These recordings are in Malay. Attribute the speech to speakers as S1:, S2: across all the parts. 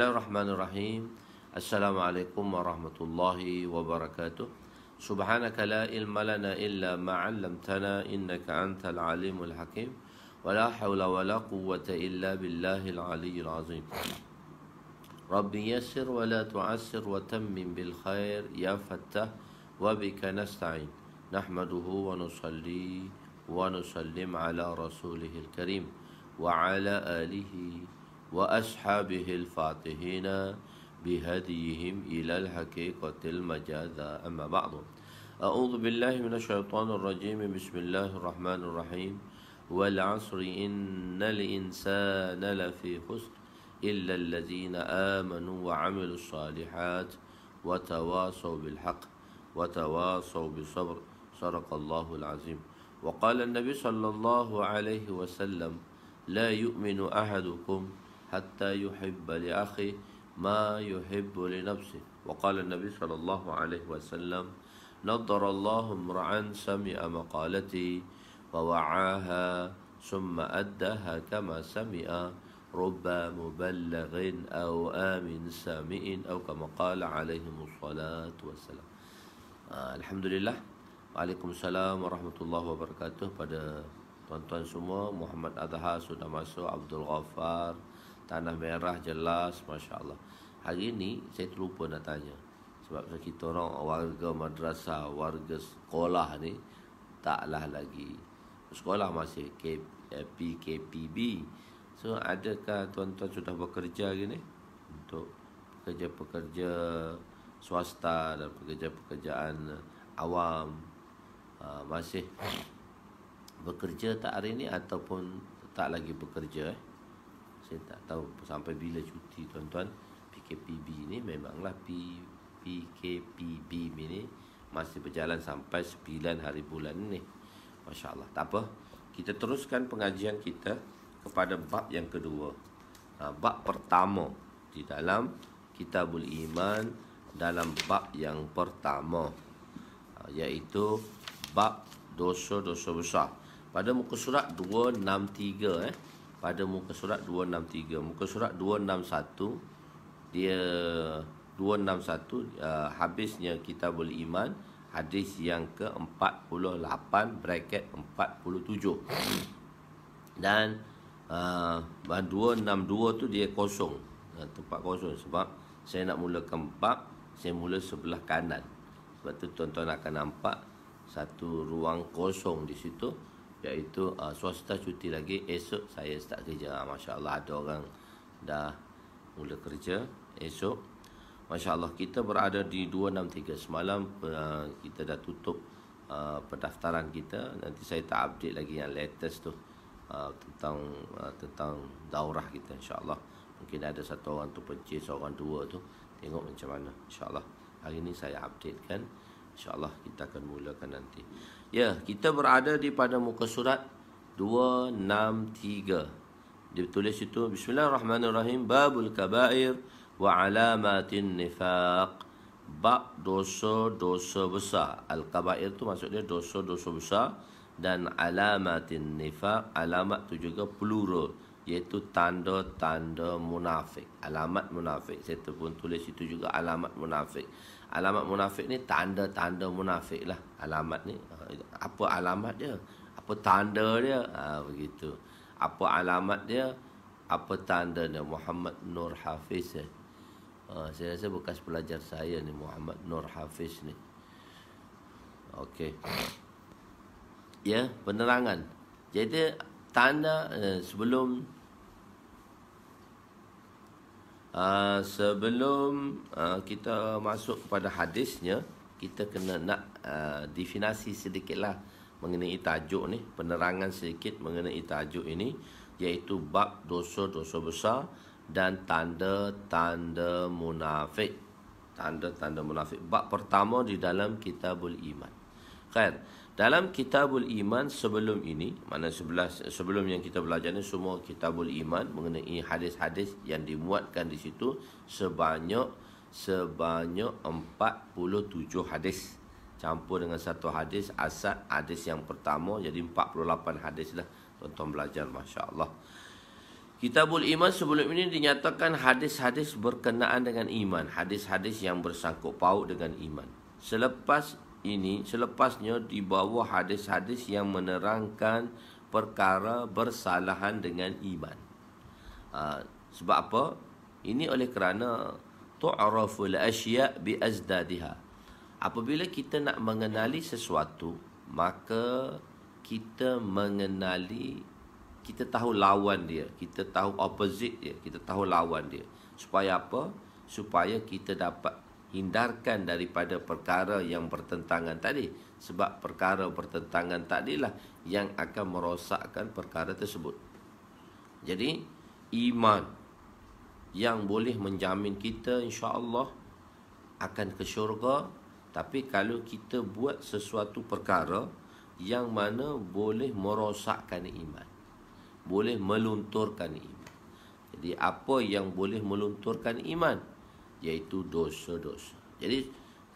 S1: Bismillahirrahmanirrahim. Assalamualaikum warahmatullahi wabarakatuh. Subhanaka la ilma lana illa ma 'allamtana innaka antal alimul hakim. Wa la haula wa la quwwata illa billahil aliyyil azim. Rabbi yassir wa la tu'assir wa tammim bil khair ya fattah wa bika nasta'in. Nahmaduhu wa nusalli wa nusallim ala rasulihil karim wa ala alihi وأصحابه الفاتحين بهديهم إلى الحقيقة المجاذة أما بعد أعوذ بالله من الشيطان الرجيم بسم الله الرحمن الرحيم والعصر إن الإنسان لفي خسر إلا الذين آمنوا وعملوا الصالحات وتواصوا بالحق وتواصوا بالصبر صدق الله العظيم وقال النبي صلى الله عليه وسلم لا يؤمن أحدكم حتى يحب لأخيه ما يحب لنفسه وقال النبي صلى الله عليه وسلم نضر الله امرأ سمع مقالتي ووعاها ثم أداها كما سمع رب مبلغ أو آمن سامع أو كما قال عليهم الصلاة والسلام. Alhamdulillah. Waalaikumsalam warahmatullahi wabarakatuh. Pada tuan-tuan semua, Muhammad Adhar sudah masuk, Abdul Ghaffar, Tanah Merah jelas, Masya Allah. Hari ini saya terlupa nak tanya. Sebab kita orang warga madrasah, warga sekolah ni taklah lagi sekolah, masih PKPB. So adakah tuan-tuan sudah bekerja gini untuk pekerja-pekerja swasta dan pekerja-pekerjaan awam, masih bekerja tak hari ini ataupun tak lagi bekerja? Saya tak tahu sampai bila cuti tuan-tuan. PKPB ni memanglah PKPB ni masih berjalan sampai 9 hari bulan ni. Masya Allah. Tak apa, kita teruskan pengajian kita kepada bab yang kedua. Bab pertama di dalam Kitabul Iman, dalam bab yang pertama, iaitu bab dosa-dosa besar. Pada muka surat 263 pada muka surat 263. Muka surat 261 dia 261 habisnya Kitabul Iman, hadis yang ke-48 bracket 47. Dan 262 tu dia kosong, tempat kosong, sebab saya nak mulakan bab, saya mula sebelah kanan. Sebab tu tuan-tuan akan nampak satu ruang kosong di situ, iaitu swasta cuti lagi, esok saya start kerja. Masya Allah, ada orang dah mula kerja esok. Masya Allah, kita berada di 263. Semalam kita dah tutup pendaftaran kita. Nanti saya tak update lagi yang latest tu, tentang daurah kita, insya Allah. Mungkin ada satu orang tu pencet, seorang dua tu, tengok macam mana. Insya Allah hari ni saya updatekan. InsyaAllah kita akan mulakan nanti. Ya, kita berada di pada muka surat 263. Dia tulis itu, Bismillahirrahmanirrahim, Babul Kabair wa Alamatin Nifaq. Bab dosa-dosa besar. Al-Kabair tu maksudnya dosa-dosa besar. Dan Alamatin Nifaq, alamat tu juga plural, iaitu tanda-tanda munafik. Alamat munafik, saya pun tulis itu juga alamat munafik. Alamat munafik ni tanda-tanda munafik lah. Alamat ni, apa alamat dia, apa tanda dia, begitu. Apa alamat dia, apa tanda dia. Muhammad Nur Hafiz saya rasa bekas pelajar saya ni, Muhammad Nur Hafiz ni. Okey. Ya, penerangan. Jadi tanda sebelum kita masuk kepada hadisnya, kita kena nak definasi sedikitlah mengenai tajuk ni, penerangan sedikit mengenai tajuk ini, iaitu bab dosa-dosa besar dan tanda-tanda munafik. Tanda-tanda munafik. Bab pertama di dalam Kitabul Iman. Khair. Dalam Kitabul Iman sebelum ini, mana sebelum yang kita belajar ni semua Kitabul Iman mengenai hadis-hadis yang dimuatkan di situ sebanyak 47 hadis. Campur dengan satu hadis asal hadis yang pertama, jadi 48 hadis lah tuan-tuan belajar, Masya Allah. Kitabul Iman sebelum ini dinyatakan hadis-hadis berkenaan dengan iman, hadis-hadis yang bersangkut paut dengan iman. Selepasnya dibawa hadis-hadis yang menerangkan perkara bersalahan dengan iman. Sebab apa? Ini oleh kerana tu'raful asya' bi azdadiha. Apabila kita nak mengenali sesuatu, maka kita tahu lawan dia, kita tahu opposite dia, kita tahu lawan dia. Supaya apa? Supaya kita dapat hindarkan daripada perkara yang bertentangan tadi. Sebab perkara bertentangan tadilah yang akan merosakkan perkara tersebut. Jadi, iman yang boleh menjamin kita insya-Allah akan ke syurga. Tapi kalau kita buat sesuatu perkara yang mana boleh merosakkan iman, boleh melunturkan iman. Jadi apa yang boleh melunturkan iman? Iaitu dosa-dosa. Jadi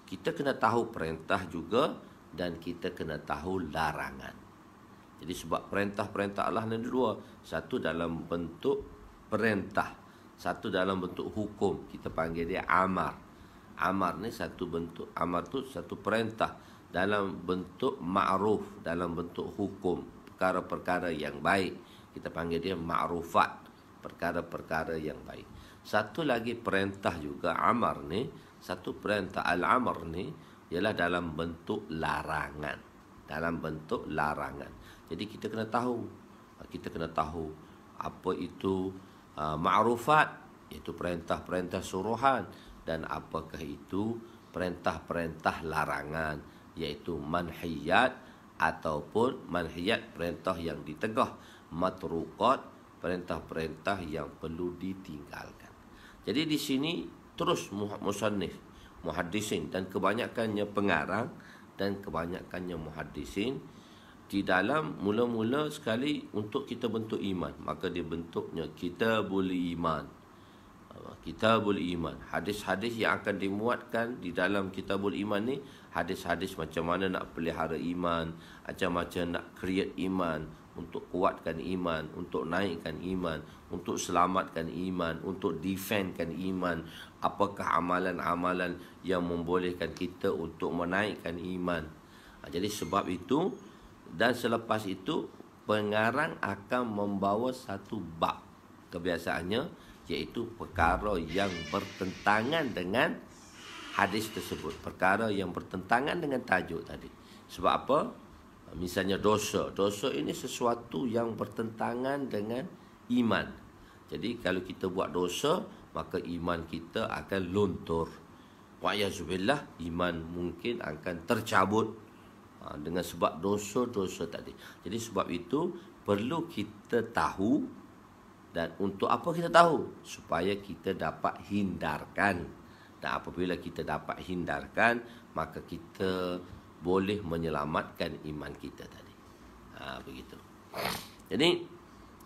S1: kita kena tahu perintah juga dan kita kena tahu larangan. Jadi sebab perintah-perintah Allah ada dua. Satu dalam bentuk perintah, satu dalam bentuk hukum. Kita panggil dia amar. Amar ni satu bentuk, amar tu satu perintah dalam bentuk ma'ruf, dalam bentuk hukum, perkara-perkara yang baik. Kita panggil dia ma'rufat, perkara-perkara yang baik. Satu lagi perintah juga, amar ni, satu perintah al-amr ni ialah dalam bentuk larangan. Dalam bentuk larangan. Jadi kita kena tahu apa itu ma'rufat, iaitu perintah-perintah suruhan, dan apakah itu perintah-perintah larangan, iaitu manhiyat ataupun manhiyat, perintah yang ditegah, matruqat, perintah-perintah yang perlu ditinggalkan. Jadi di sini terus musannif, muhaddisin dan kebanyakannya pengarang dan kebanyakannya muhaddisin di dalam mula-mula sekali untuk kita bentuk iman, maka dia bentuknya kitabul iman. Kitabul Iman, hadis-hadis yang akan dimuatkan di dalam Kitabul Iman ni, hadis-hadis macam mana nak pelihara iman, macam-macam nak create iman, untuk kuatkan iman, untuk naikkan iman, untuk selamatkan iman, untuk defendkan iman, apakah amalan-amalan yang membolehkan kita untuk menaikkan iman. Jadi sebab itu dan selepas itu pengarang akan membawa satu bab, kebiasaannya iaitu perkara yang bertentangan dengan hadis tersebut, perkara yang bertentangan dengan tajuk tadi. Sebab apa? Misalnya dosa. Dosa ini sesuatu yang bertentangan dengan iman. Jadi kalau kita buat dosa, maka iman kita akan luntur. Wa'yazubillah, iman mungkin akan tercabut dengan sebab dosa-dosa tadi. Jadi sebab itu perlu kita tahu. Dan untuk apa kita tahu? Supaya kita dapat hindarkan. Dan apabila kita dapat hindarkan, maka kita boleh menyelamatkan iman kita tadi. Begitu. Jadi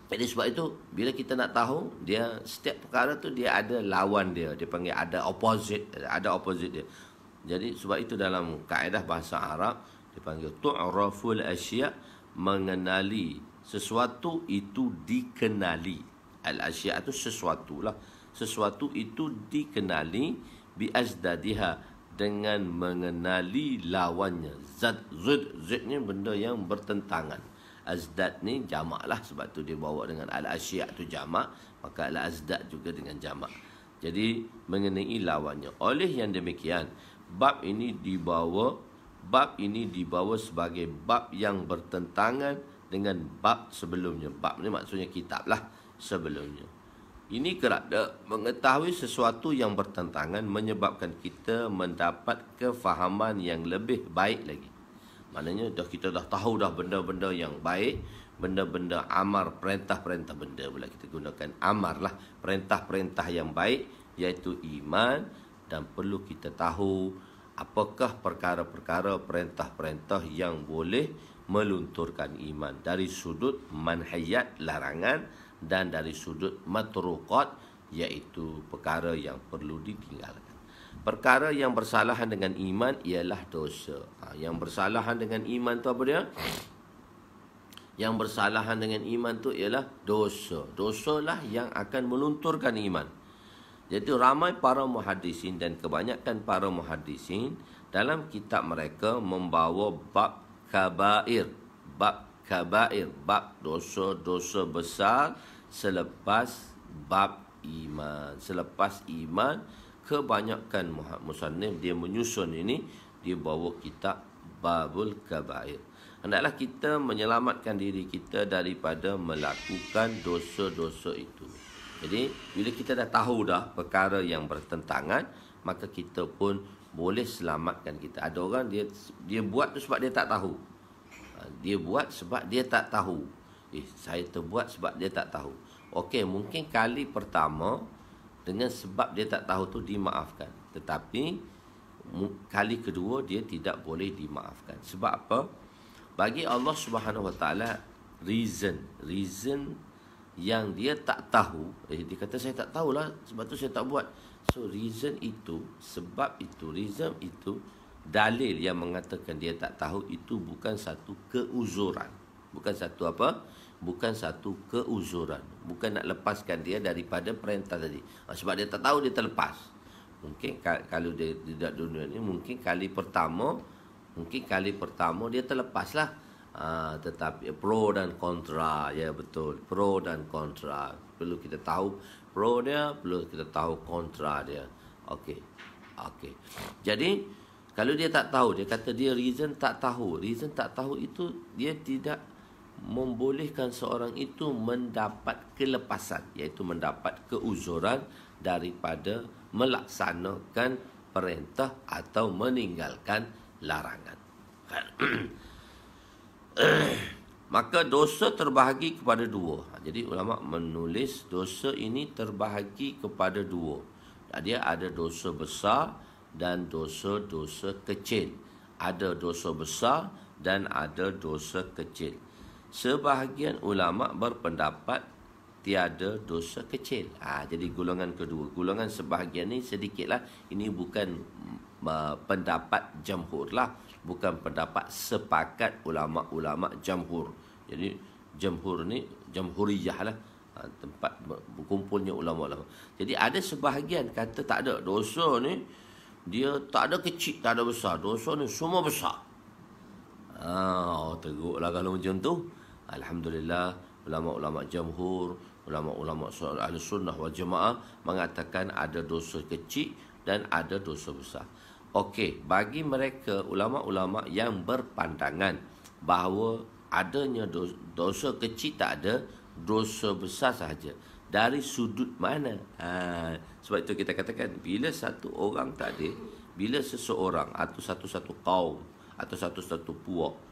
S1: sebab itu, bila kita nak tahu, dia setiap perkara tu dia ada lawan dia. Dia panggil ada opposite dia. Jadi sebab itu dalam kaedah bahasa Arab, dia panggil tu'raful asya', mengenali sesuatu itu dikenali. Al-asya' itu sesuatu lah. Sesuatu itu dikenali bi azdadiha, dengan mengenali lawannya. Zat ni benda yang bertentangan. Azdad ni jamak lah, sebab tu dia bawa dengan al-asya' tu jamak, maka al-azdad juga dengan jamak. Jadi mengenai lawannya. Oleh yang demikian, bab ini dibawa sebagai bab yang bertentangan dengan bab sebelumnya. Bab ni maksudnya kitab lah sebelumnya. Ini kerana mengetahui sesuatu yang bertentangan menyebabkan kita mendapat kefahaman yang lebih baik lagi. Maknanya kita dah tahu dah benda-benda yang baik, benda-benda amar, perintah-perintah, benda pula kita gunakan amar lah, perintah-perintah yang baik, iaitu iman. Dan perlu kita tahu apakah perkara-perkara, perintah-perintah yang boleh melunturkan iman dari sudut manhiyat, larangan, dan dari sudut matruqat, iaitu perkara yang perlu ditinggalkan. Perkara yang bersalahan dengan iman ialah dosa. Yang bersalahan dengan iman tu apa dia? Yang bersalahan dengan iman tu ialah dosa. Dosalah yang akan melunturkan iman. Jadi ramai para muhaddisin dan kebanyakan para muhaddisin dalam kitab mereka membawa bab kabair. Bab kabair, bab dosa-dosa besar selepas bab iman. Selepas iman, kebanyakan musannif dia menyusun ini, dia bawa kitab babul kabair. Hendaklah kita menyelamatkan diri kita daripada melakukan dosa-dosa itu. Jadi bila kita dah tahu dah perkara yang bertentangan, maka kita pun boleh selamatkan kita. Ada orang dia buat tu sebab dia tak tahu. Dia buat sebab dia tak tahu. Saya terbuat sebab dia tak tahu. Okey, mungkin kali pertama dengan sebab dia tak tahu tu dimaafkan. Tetapi kali kedua dia tidak boleh dimaafkan. Sebab apa? Bagi Allah Subhanahu Wa Taala reason yang dia tak tahu, dia kata saya tak tahulah, sebab tu saya tak buat. So reason itu, sebab itu, reason itu, dalil yang mengatakan dia tak tahu itu bukan satu keuzuran. Bukan satu apa? Bukan satu keuzuran. Bukan nak lepaskan dia daripada perintah tadi. Sebab dia tak tahu, dia terlepas. Mungkin kalau dia tidak dunia ni, mungkin kali pertama dia terlepaslah. Tetapi pro dan kontra, ya betul, pro dan kontra, perlu kita tahu pro dia, perlu kita tahu kontra dia. Okey. Jadi kalau dia tak tahu, dia kata dia reason tak tahu itu dia tidak membolehkan seorang itu mendapat kelepasan, iaitu mendapat keuzuran daripada melaksanakan perintah atau meninggalkan larangan. Maka dosa terbahagi kepada dua. Jadi ulama menulis dosa ini terbahagi kepada dua. Dia ada dosa besar dan dosa-dosa kecil. Ada dosa besar dan ada dosa kecil. Sebahagian ulama berpendapat tiada dosa kecil. Jadi golongan kedua, golongan sebahagian ni sedikitlah. Ini bukan pendapat jamhur lah, bukan pendapat sepakat ulama-ulama jamhur. Jadi jamhur ni jamhuriyah lah, tempat berkumpulnya ulama-ulama. Jadi ada sebahagian kata tak ada, dosa ni dia tak ada kecil, tak ada besar, dosa ni semua besar. Teruklah kalau macam tu. Alhamdulillah, ulama-ulama jamhur, ulama-ulama ahli sunnah wal jamaah mengatakan ada dosa kecil dan ada dosa besar. Okey, bagi mereka ulama-ulama yang berpandangan bahawa adanya dosa kecil tak ada, dosa besar sahaja. Dari sudut mana? Sebab itu kita katakan bila satu orang tadi, bila seseorang atau satu-satu kaum atau satu-satu puak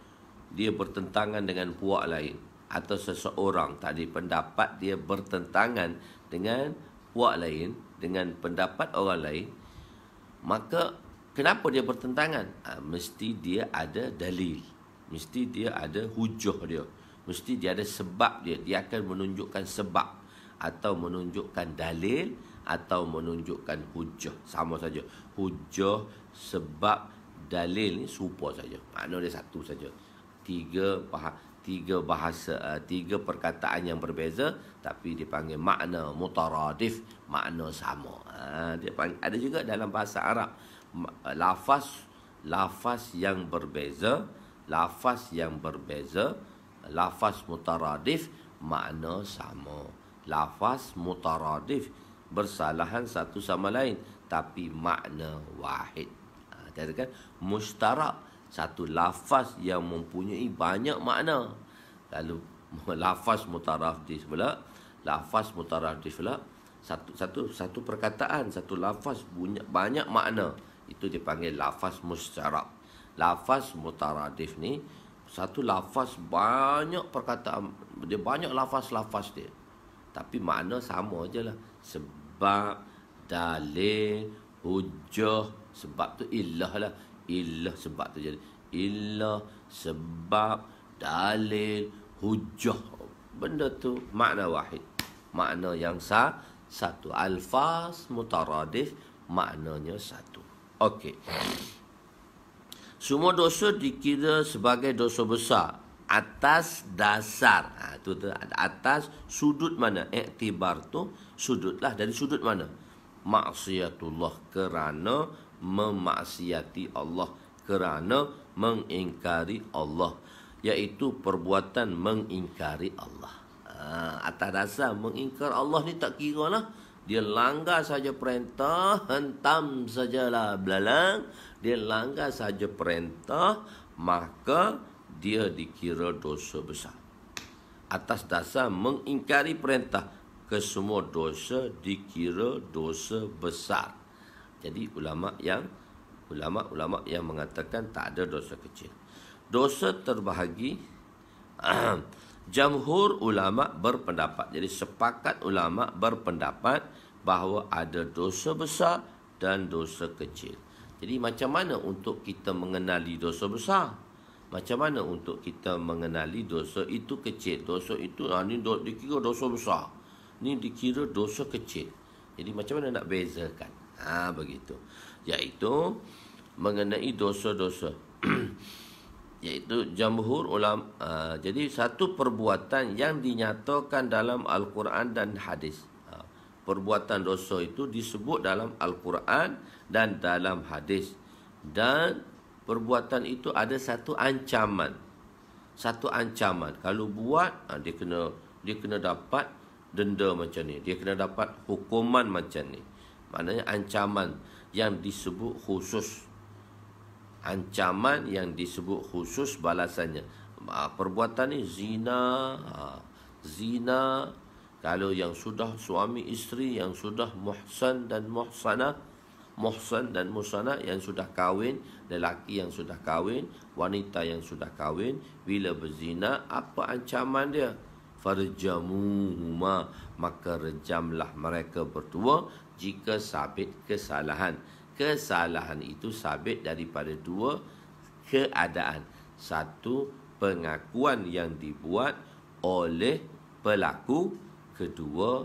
S1: dia bertentangan dengan puak lain, atau seseorang tadi pendapat dia bertentangan dengan puak lain, dengan pendapat orang lain, maka kenapa dia bertentangan? Mesti dia ada dalil, mesti dia ada hujah dia, mesti dia ada sebab dia. Dia akan menunjukkan sebab atau menunjukkan dalil atau menunjukkan hujah. Sama saja. Hujah, sebab, dalil ni serupa saja. Makna dia satu saja. Tiga perkataan yang berbeza tapi dipanggil makna mutaradif, makna sama. Dia panggil, ada juga dalam bahasa Arab lafaz yang berbeza, lafaz mutaradif, makna sama. Lafaz mutaradif, bersalahan satu sama lain tapi makna wahid. Katakan mustarak, satu lafaz yang mempunyai banyak makna. Lalu lafaz mutaradif pula, satu perkataan, satu lafaz punya banyak makna, itu dipanggil lafaz mustarak. Lafaz mutaradif ni satu lafaz banyak perkataan, dia banyak lafaz-lafaz dia, tapi makna sama je lah. Sebab, dalil, hujah. Sebab tu illah lah. Illah sebab tu jadi illah, sebab, dalil, hujah. Benda tu makna wahid, makna yang satu. Alfaz mutaradif, maknanya satu. Okey. Semua dosa dikira sebagai dosa besar atas dasar. Tu atas sudut mana? Iktibar tu sudutlah, dari sudut mana? Maksiatullah, kerana memaksiati Allah, kerana mengingkari Allah, iaitu perbuatan mengingkari Allah. Atas dasar mengingkar Allah ni tak kira lah. Dia langgar saja perintah, hentam sajalah belalang. Dia langgar saja perintah, maka dia dikira dosa besar. Atas dasar mengingkari perintah, kesemua dosa dikira dosa besar. Jadi ulama yang mengatakan tak ada dosa kecil. Dosa terbahagi, jamhur ulama berpendapat. Jadi sepakat ulama berpendapat bahawa ada dosa besar dan dosa kecil. Jadi macam mana untuk kita mengenali dosa besar? Macam mana untuk kita mengenali dosa itu kecil? Dosa itu ni dikira dosa besar, ni dikira dosa kecil. Jadi macam mana nak bezakan? Begitu. Iaitu mengenai dosa-dosa. Iaitu jamhur ulama. Jadi satu perbuatan yang dinyatakan dalam Al-Quran dan hadis. Perbuatan dosa itu disebut dalam Al-Quran dan dalam hadis. Dan perbuatan itu ada satu ancaman. Satu ancaman. Kalau buat, dia kena dapat denda macam ni. Dia kena dapat hukuman macam ni. Maknanya ancaman yang disebut khusus. Ancaman yang disebut khusus balasannya. Perbuatan ni zina. Zina. Kalau yang sudah suami isteri, yang sudah muhsan dan muhsanah, muhsan dan muhsanah, yang sudah kahwin, lelaki yang sudah kahwin, wanita yang sudah kahwin, bila berzina, apa ancaman dia? Farjamuhuma, maka rejamlah mereka berdua jika sabit kesalahan. Kesalahan itu sabit daripada dua keadaan. Satu, pengakuan yang dibuat oleh pelaku. Kedua,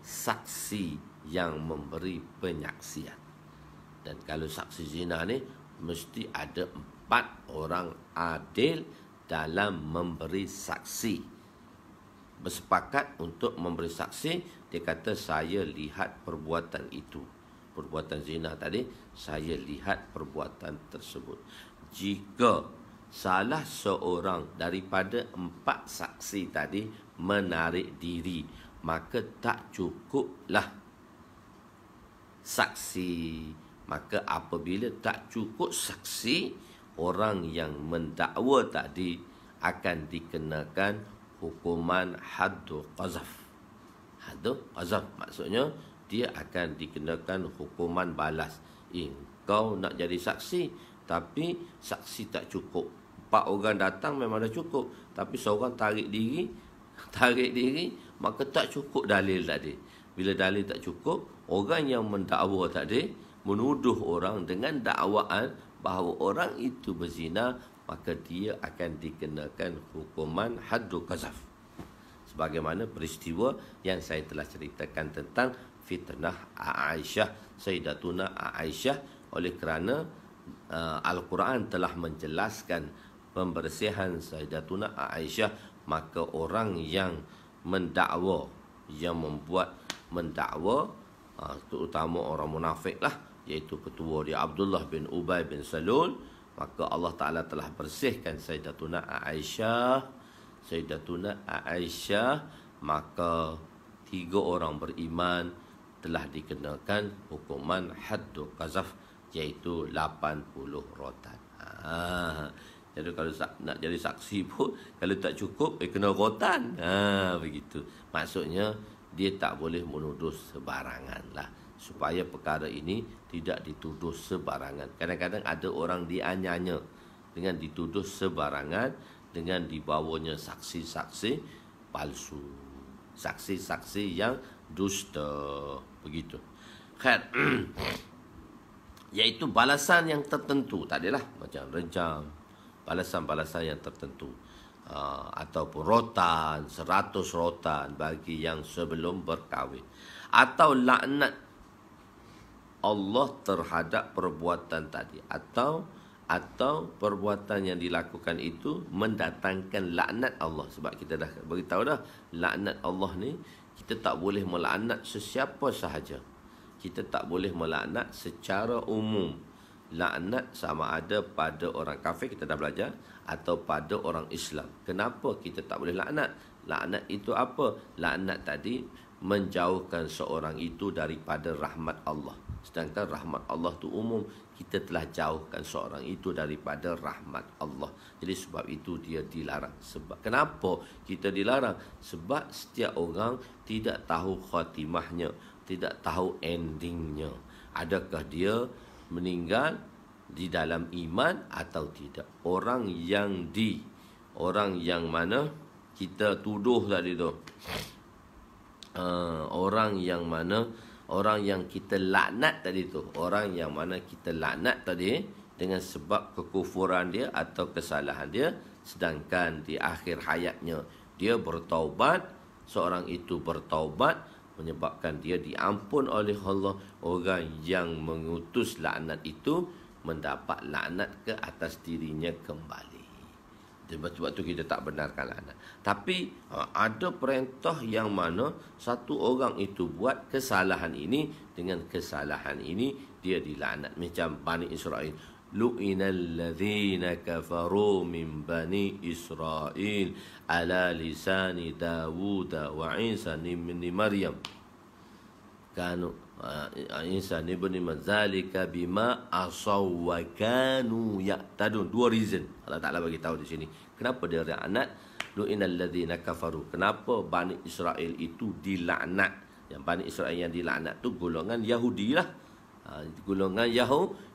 S1: saksi yang memberi penyaksian. Dan kalau saksi zina ni, mesti ada 4 orang adil dalam memberi saksi. Bersepakat untuk memberi saksi. Dia kata, saya lihat perbuatan itu. Perbuatan zina tadi, saya lihat perbuatan tersebut. Jika salah seorang daripada 4 saksi tadi menarik diri, maka tak cukuplah saksi. Maka apabila tak cukup saksi, orang yang mendakwa tadi akan dikenakan hukuman haddu qazaf. Haddu qazaf maksudnya dia akan dikenakan hukuman balas. Kau nak jadi saksi, tapi saksi tak cukup. 4 orang datang memang dah cukup, tapi seorang tarik diri, maka tak cukup dalil tadi. Bila dalil tak cukup, orang yang mendakwa tadi menuduh orang dengan dakwaan bahawa orang itu berzina, maka dia akan dikenakan hukuman haddu qazaf. Sebagaimana peristiwa yang saya telah ceritakan tentang fitnah Aisyah, Sayyidatuna Aisyah, oleh kerana Al-Quran telah menjelaskan pembersihan Sayyidatuna Aisyah, maka orang yang mendakwa, yang membuat mendakwa, terutama orang munafik lah, iaitu ketua dia Abdullah bin Ubay bin Salul, maka Allah Ta'ala telah bersihkan Sayyidatuna Aisyah. Sayyidatuna Aisyah, maka 3 orang beriman telah dikenakan hukuman haddu qazaf, iaitu 80 rotan. Jadi kalau nak jadi saksi pun, kalau tak cukup, kena rotan. Begitu. Maksudnya, dia tak boleh menuduh sebarangan lah. Supaya perkara ini tidak dituduh sebarangan. Kadang-kadang ada orang dianyanya dengan dituduh sebarangan, dengan dibawanya saksi-saksi palsu, saksi-saksi yang dusta. Begitu. Khair. Iaitu balasan yang tertentu. Tak adalah macam rejam, balasan-balasan yang tertentu, ataupun rotan, 100 rotan bagi yang sebelum berkahwin, atau laknat Allah terhadap perbuatan tadi, atau atau perbuatan yang dilakukan itu mendatangkan laknat Allah. Sebab kita dah beritahu dah, laknat Allah ni kita tak boleh melaknat sesiapa sahaja. Kita tak boleh melaknat secara umum. Laknat sama ada pada orang kafir, kita dah belajar, atau pada orang Islam. Kenapa kita tak boleh laknat? Laknat itu apa? Laknat tadi menjauhkan seorang itu daripada rahmat Allah. Sedangkan rahmat Allah tu umum, kita telah jauhkan seorang itu daripada rahmat Allah. Jadi sebab itu dia dilarang. Sebab kenapa kita dilarang? Sebab setiap orang tidak tahu khatimahnya, tidak tahu endingnya. Adakah dia meninggal di dalam iman atau tidak? Orang yang mana kita tuduh tadi tu, orang yang kita laknat tadi tu, orang yang mana kita laknat tadi dengan sebab kekufuran dia atau kesalahan dia, sedangkan di akhir hayatnya dia bertaubat, seorang itu bertaubat menyebabkan dia diampun oleh Allah. Orang yang mengutus laknat itu mendapat laknat ke atas dirinya kembali. Sebab tu kita tak benarkan laknat. Tapi ada perintah yang mana satu orang itu buat kesalahan ini, dengan kesalahan ini dia dilaknat. Macam Bani Israel, lu'inal ladzina kafaru min Bani Israel ala lisani Dawud wa Isa ibn Maryam kanu Isa ibn Mazalika bima asaw wa kanu ya'tadun. Dua reason Allah Ta'ala bagi tahu di sini kenapa dia laknat. Lu'inal ladzina kafaru, kenapa Bani Israel itu dilaknat. Yang Bani Israel yang dilaknat tu golongan Yahudi lah. Golongan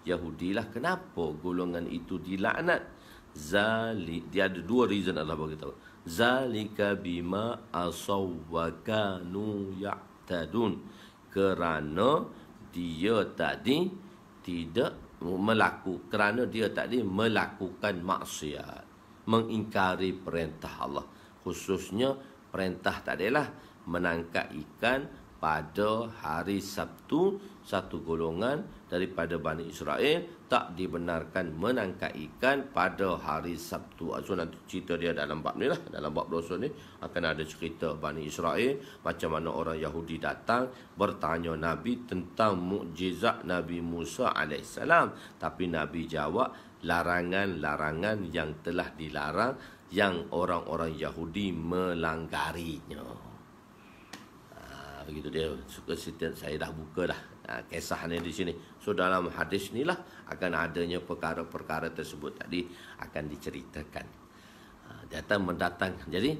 S1: Yahudi lah. Kenapa golongan itu dilaknat? Dia ada dua reason Allah bagi tahu. Zalika bima asaw wa kanu ya'tadun, kerana dia tadi melakukan maksiat, mengingkari perintah Allah. Khususnya perintah tadilah menangkap ikan pada hari Sabtu. Satu golongan daripada Bani Israel tak dibenarkan menangkap ikan pada hari Sabtu. So nanti cerita dia dalam bab ni lah, dalam bab dosa ni akan ada cerita Bani Israel, macam mana orang Yahudi datang bertanya Nabi tentang mukjizat Nabi Musa AS. Tapi Nabi jawab larangan-larangan yang telah dilarang, yang orang-orang Yahudi melanggarinya. Begitu dia. Suka saya dah buka dah kisah ni di sini. So dalam hadis ni lah akan adanya perkara-perkara tersebut tadi akan diceritakan. Datang mendatang. Jadi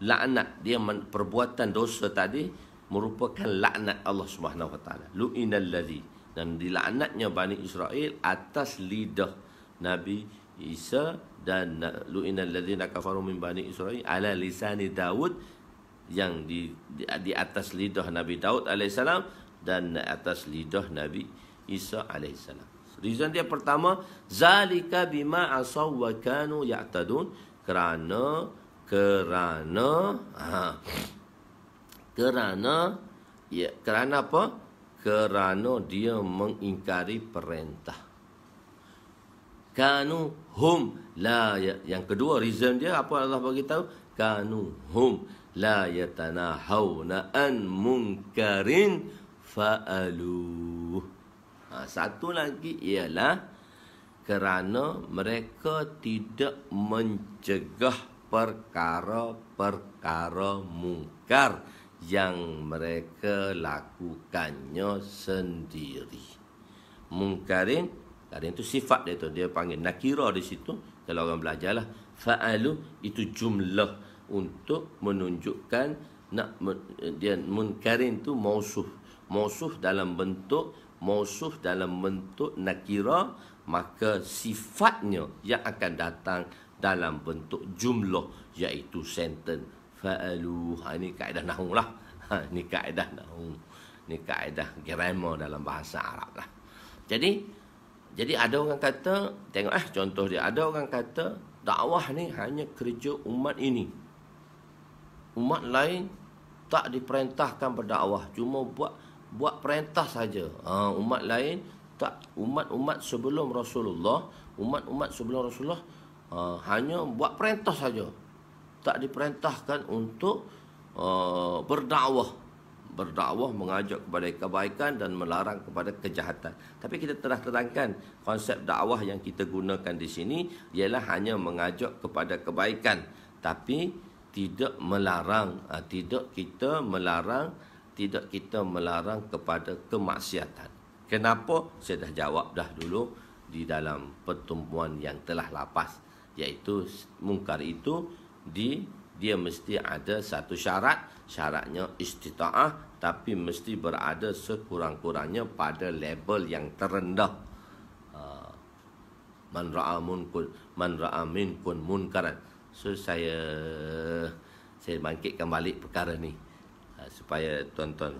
S1: laknat dia, perbuatan dosa tadi merupakan laknat Allah Subhanahu Wa Taala. Lu'inal ladzi, dan dilaknatnya Bani Israel atas lidah Nabi Isa, dan lu'inal ladzina kafaru min Bani Israel ala lisani Daud, yang di atas lidah Nabi Daud alaihissalam dan atas lidah Nabi Isa alaihissalam. Reason dia pertama, zalika bima asaw wa kanu ya'tadun, kerana apa? Kerana dia mengingkari perintah. Kanu hum la, yang kedua reason dia apa Allah bagi tahu? Kanu hum la yatanahawna an munkarin fa'aluh. Satu lagi ialah kerana mereka tidak mencegah perkara-perkara mungkar yang mereka lakukannya sendiri. Mungkarin itu sifat dia tu, dia panggil nakira di situ. Kalau orang belajarlah, fa'alu itu jumlah untuk menunjukkan dia munkarin tu mausuf dalam bentuk nakira, maka sifatnya yang akan datang dalam bentuk jumlah, iaitu sentence fa'alu. Ini kaedah nahwu lah. Ini kaedah nahwu, ini kaedah grammar dalam bahasa Arab lah. Jadi ada orang kata, tengok contoh dia, ada orang kata dakwah ni hanya kerja umat ini. Umat lain tak diperintahkan berdakwah, cuma buat perintah saja. Umat lain tak, umat-umat sebelum Rasulullah Umat-umat sebelum Rasulullah hanya buat perintah saja. Tak diperintahkan untuk berdakwah, mengajak kepada kebaikan dan melarang kepada kejahatan. Tapi kita telah terangkan konsep dakwah yang kita gunakan di sini ialah hanya mengajak kepada kebaikan, tapi tidak melarang, tidak kita melarang kepada kemaksiatan. Kenapa? Saya dah jawab dah dulu di dalam pertemuan yang telah lepas, iaitu mungkar itu dia mesti ada satu syaratnya istita'ah, tapi mesti berada sekurang-kurangnya pada level yang terendah. Man ra'a minkun munkaran. So saya bangkitkan balik perkara ni supaya tuan-tuan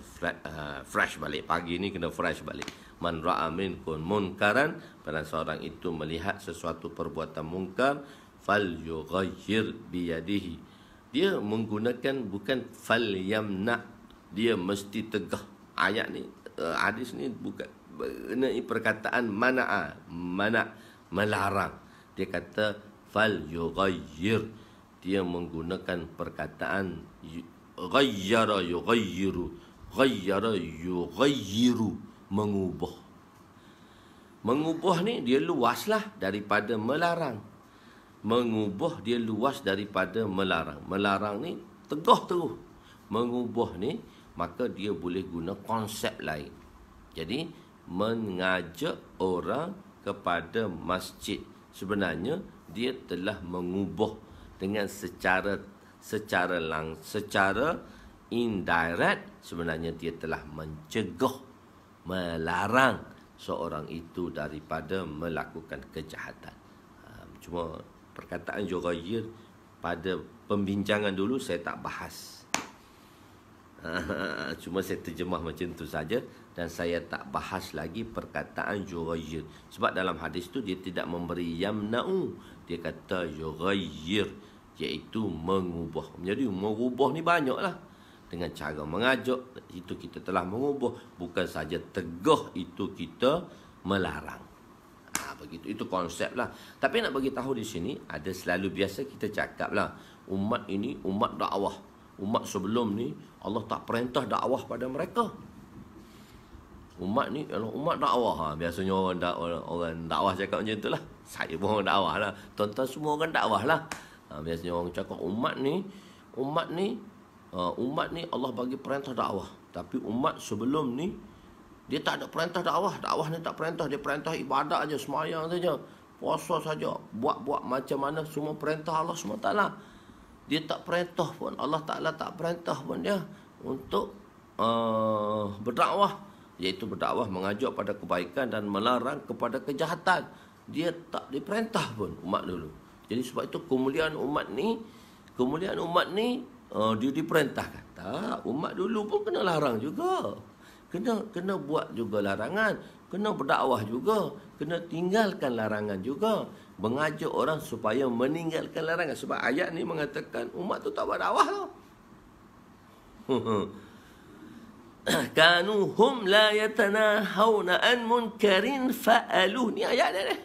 S1: fresh balik. Pagi ni kena fresh balik. Man ra'a minkun munkaran, pada seorang itu melihat sesuatu perbuatan mungkar, fal yughayyir biyadihi. Dia menggunakan bukan fal yamna, dia mesti tegah. Ayat ni, hadis ni bukan mengenai perkataan mana melarang. Dia kata fal yughayyir, dia menggunakan perkataan ghayyara yughayyiru, mengubah. Mengubah ni dia luaslah daripada melarang. Mengubah dia luas daripada melarang. Melarang ni tegah terus. Mengubah ni maka dia boleh guna konsep lain. Jadi mengajak orang kepada masjid, sebenarnya dia telah mengubah dengan secara indirect. Sebenarnya dia telah mencegah, melarang seorang itu daripada melakukan kejahatan. Cuma perkataan yughayyir pada pembincangan dulu saya tak bahas. Cuma saya terjemah macam tu saja, dan saya tak bahas lagi perkataan yughayyir. Sebab dalam hadis tu dia tidak memberi yamna'u, dia kata yughayyir, iaitu mengubah. Jadi mengubah ni banyaklah. Dengan cara mengajak itu kita telah mengubah, bukan saja tegah itu kita melarang. Begitu, itu konsep lah. Tapi nak bagi tahu di sini, ada selalu biasa kita cakap lah, umat ini umat dakwah. Umat sebelum ni Allah tak perintah dakwah pada mereka. Umat ni adalah umat dakwah. Biasanya orang dakwah cakap macam tu lah. Saya pun orang dakwah lah. Tuan-tuan semua orang dakwah lah. Biasanya orang cakap umat ni Allah bagi perintah dakwah. Tapi umat sebelum ni dia tak ada perintah dakwah. Dakwah ni tak perintah. Dia perintah ibadat aja, semayang saja, puasa saja, buat-buat macam mana, semua perintah Allah SWT. Dia tak perintah pun, Allah Ta'ala tak perintah pun dia untuk berdakwah, iaitu berdakwah mengajak pada kebaikan dan melarang kepada kejahatan. Dia tak diperintah pun umat dulu. Jadi sebab itu kemuliaan umat ni dia diperintahkan. Tak, umat dulu pun kena larang juga. Kena buat juga larangan, kena berdakwah juga, kena tinggalkan larangan juga, mengajak orang supaya meninggalkan larangan. Sebab ayat ni mengatakan umat tu tak buat dakwah tau. Kanu hum la yatanahawna an munkarin fa'aluh. Ni ayat dia.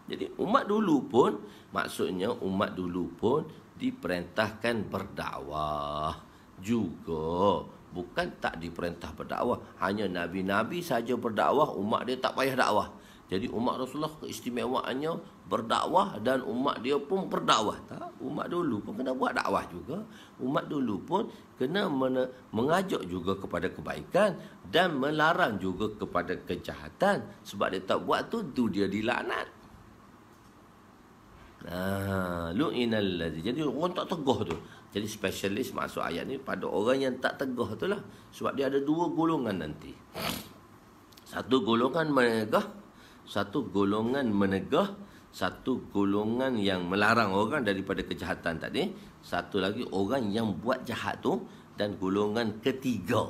S1: Jadi umat dulu pun, maksudnya umat dulu pun diperintahkan berdakwah juga. Bukan tak diperintah berdakwah. Hanya Nabi-Nabi saja berdakwah, umat dia tak payah dakwah. Jadi umat Rasulullah keistimewaannya berdakwah dan umat dia pun berdakwah. Tak? Umat dulu pun kena buat dakwah juga. Umat dulu pun kena mengajak juga kepada kebaikan dan melarang juga kepada kejahatan. Sebab dia tak buat tu dia dilaknat. Lu'inal ladzi. Jadi orang tak tegah tu. Jadi spesialis masuk ayat ni pada orang yang tak tegah tu lah. Sebab dia ada dua golongan nanti. Satu golongan menegah, satu golongan yang melarang orang daripada kejahatan tadi. Satu lagi orang yang buat jahat tu. Dan golongan ketiga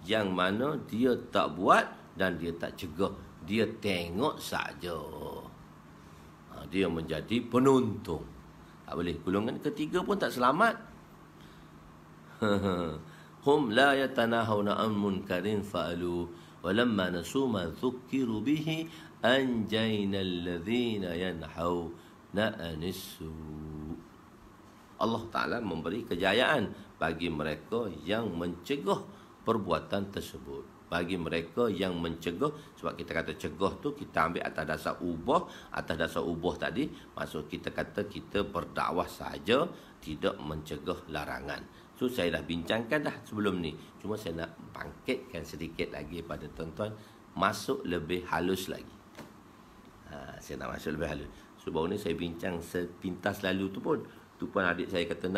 S1: yang mana dia tak buat dan dia tak cegah. Dia tengok saja. Dia menjadi penonton. Tak boleh. Golongan ketiga pun tak selamat. Hum la yatanahawna an munkarin fa'alu. walamma nasu ma dzukkiru bihi anjayna alladhina yanhauna anis-su. Allah Ta'ala memberi kejayaan bagi mereka yang mencegah perbuatan tersebut. Bagi mereka yang mencegah, sebab kita kata cegah tu kita ambil atas dasar ubah. Atas dasar ubah tadi, maksud kita kata kita berdakwah saja, tidak mencegah larangan. So saya dah bincangkan dah sebelum ni. Cuma saya nak bangkitkan sedikit lagi pada tuan-tuan, masuk lebih halus lagi. Saya nak masuk lebih halus. So baru ni saya bincang sepintas lalu tu pun adik saya kata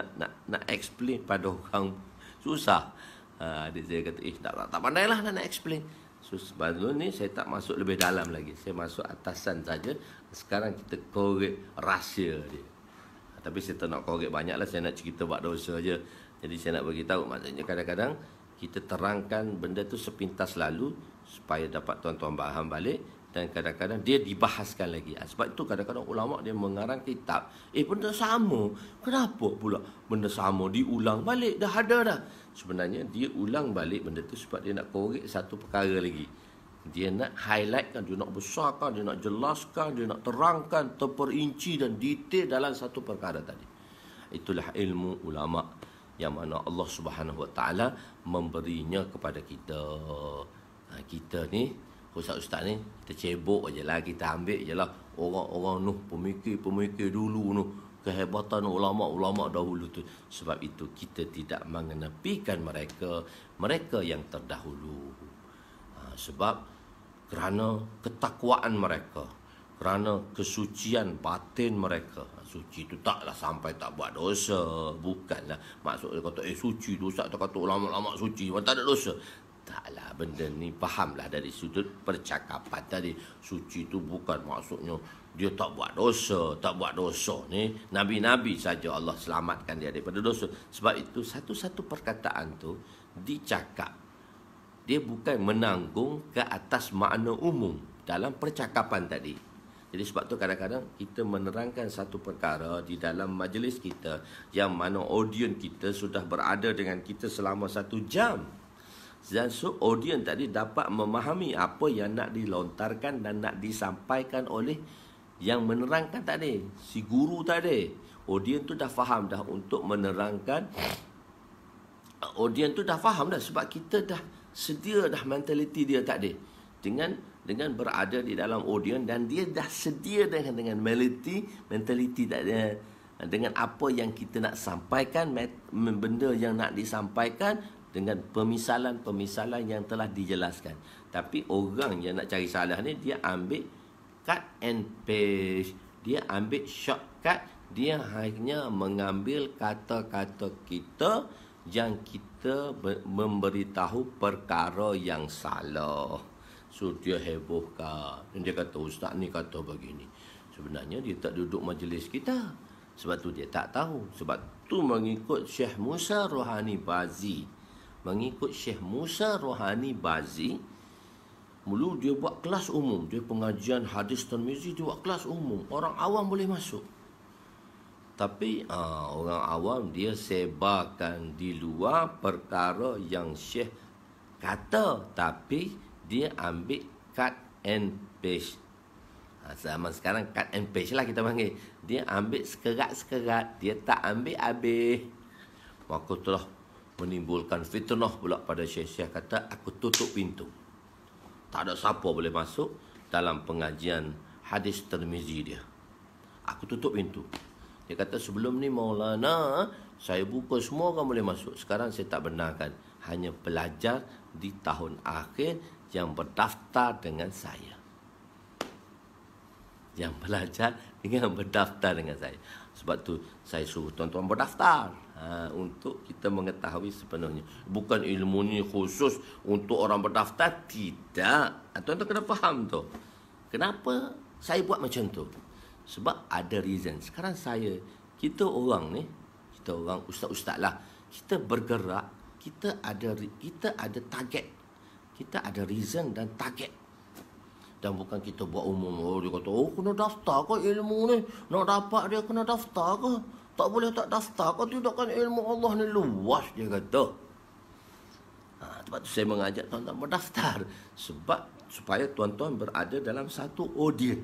S1: nak explain pada orang susah. Adik saya kata tak pandailah nak explain. So sebelum ni saya tak masuk lebih dalam lagi. Saya masuk atasan saja. Sekarang kita korek rahsia dia. Tapi saya tak nak korek banyak lah. Saya nak cerita buat dosa je. Jadi saya nak beritahu, maksudnya kadang-kadang kita terangkan benda tu sepintas lalu supaya dapat tuan-tuan faham balik. Dan kadang-kadang dia dibahaskan lagi. Sebab itu kadang-kadang ulama' dia mengarang kitab. Benda sama. Kenapa pula benda sama diulang balik? Dah ada dah. Sebenarnya dia ulang balik benda tu sebab dia nak korek satu perkara lagi. Dia nak highlightkan, dia nak besarkan, dia nak jelaskan, dia nak terangkan terperinci dan detail dalam satu perkara tadi. Itulah ilmu ulama' yang mana Allah Subhanahu Wa Taala memberinya kepada kita. Kita ni, ustaz-ustaz ni, kita cebok je lah, kita ambil je lah orang-orang noh, pemikir dulu noh, kehebatan ulama-ulama dahulu tu. Sebab itu kita tidak mengenepikan mereka yang terdahulu. Sebab kerana ketakwaan mereka, kerana kesucian batin mereka. Suci tu taklah sampai tak buat dosa, bukanlah maksud dia kata suci tu ustaz, tak kata ulama-ulama suci tak ada dosa. Taklah, benda ni fahamlah dari sudut percakapan tadi. Suci tu bukan maksudnya dia tak buat dosa ni. Nabi-nabi saja Allah selamatkan dia daripada dosa. Sebab itu satu-satu perkataan tu dicakap, dia bukan menanggung ke atas makna umum dalam percakapan tadi. Jadi sebab tu kadang-kadang kita menerangkan satu perkara di dalam majlis kita yang mana audien kita sudah berada dengan kita selama 1 jam. Dan so audien tadi dapat memahami apa yang nak dilontarkan dan nak disampaikan oleh yang menerangkan tadi, si guru tadi. Audien tu dah faham dah untuk menerangkan. Audien tu dah faham dah sebab kita dah sedia dah mentaliti dia tadi. Dengan berada di dalam audien dan dia dah sedia dengan mentaliti tadi, dengan apa yang kita nak sampaikan, benda yang nak disampaikan, dengan pemisalan-pemisalan yang telah dijelaskan. Tapi orang yang nak cari salah ni, dia ambil cut and paste, dia ambil shortcut, dia hanya mengambil kata-kata kita yang kita memberitahu perkara yang salah. So dia hebohkan. Dan dia kata ustaz ni kata begini. Sebenarnya dia tak duduk majlis kita. Sebab tu dia tak tahu. Sebab tu mengikut Syekh Musa Rohani Bazi. Mulu dia buat kelas umum. Dia pengajian hadis Tirmizi, dia buat kelas umum. Orang awam boleh masuk. Tapi orang awam dia sebarkan di luar perkara yang Syekh kata. Tapi dia ambil cut and paste. Zaman sekarang cut and paste lah kita panggil. Dia ambil sekerat-sekerat. Dia tak ambil habis. Maka telah menimbulkan fitnah pula pada Syekh kata aku tutup pintu. Tak ada siapa boleh masuk dalam pengajian hadis Tirmizi dia. Aku tutup pintu. Dia kata sebelum ni Maulana saya buka semua orang boleh masuk. Sekarang saya tak benarkan. Hanya pelajar di tahun akhir yang berdaftar dengan saya. Yang belajar dengan berdaftar dengan saya. Sebab tu saya suruh tuan-tuan berdaftar. Untuk kita mengetahui sepenuhnya. Bukan ilmu ni khusus untuk orang berdaftar. Tidak. Tuan-tuan kena faham tu. Kenapa saya buat macam tu? Sebab ada reason. Sekarang kita orang ustaz-ustaz lah. Kita bergerak. Kita ada target. Kita ada reason dan target. Dan bukan kita buat umum. Dia kata, kena daftar ke ilmu ni? Nak dapat dia kena daftar ke? Tak boleh tak daftar ke? Tidak kan ilmu Allah ni luas, dia kata. Sebab tu saya mengajak tuan-tuan berdaftar. Sebab supaya tuan-tuan berada dalam satu audien.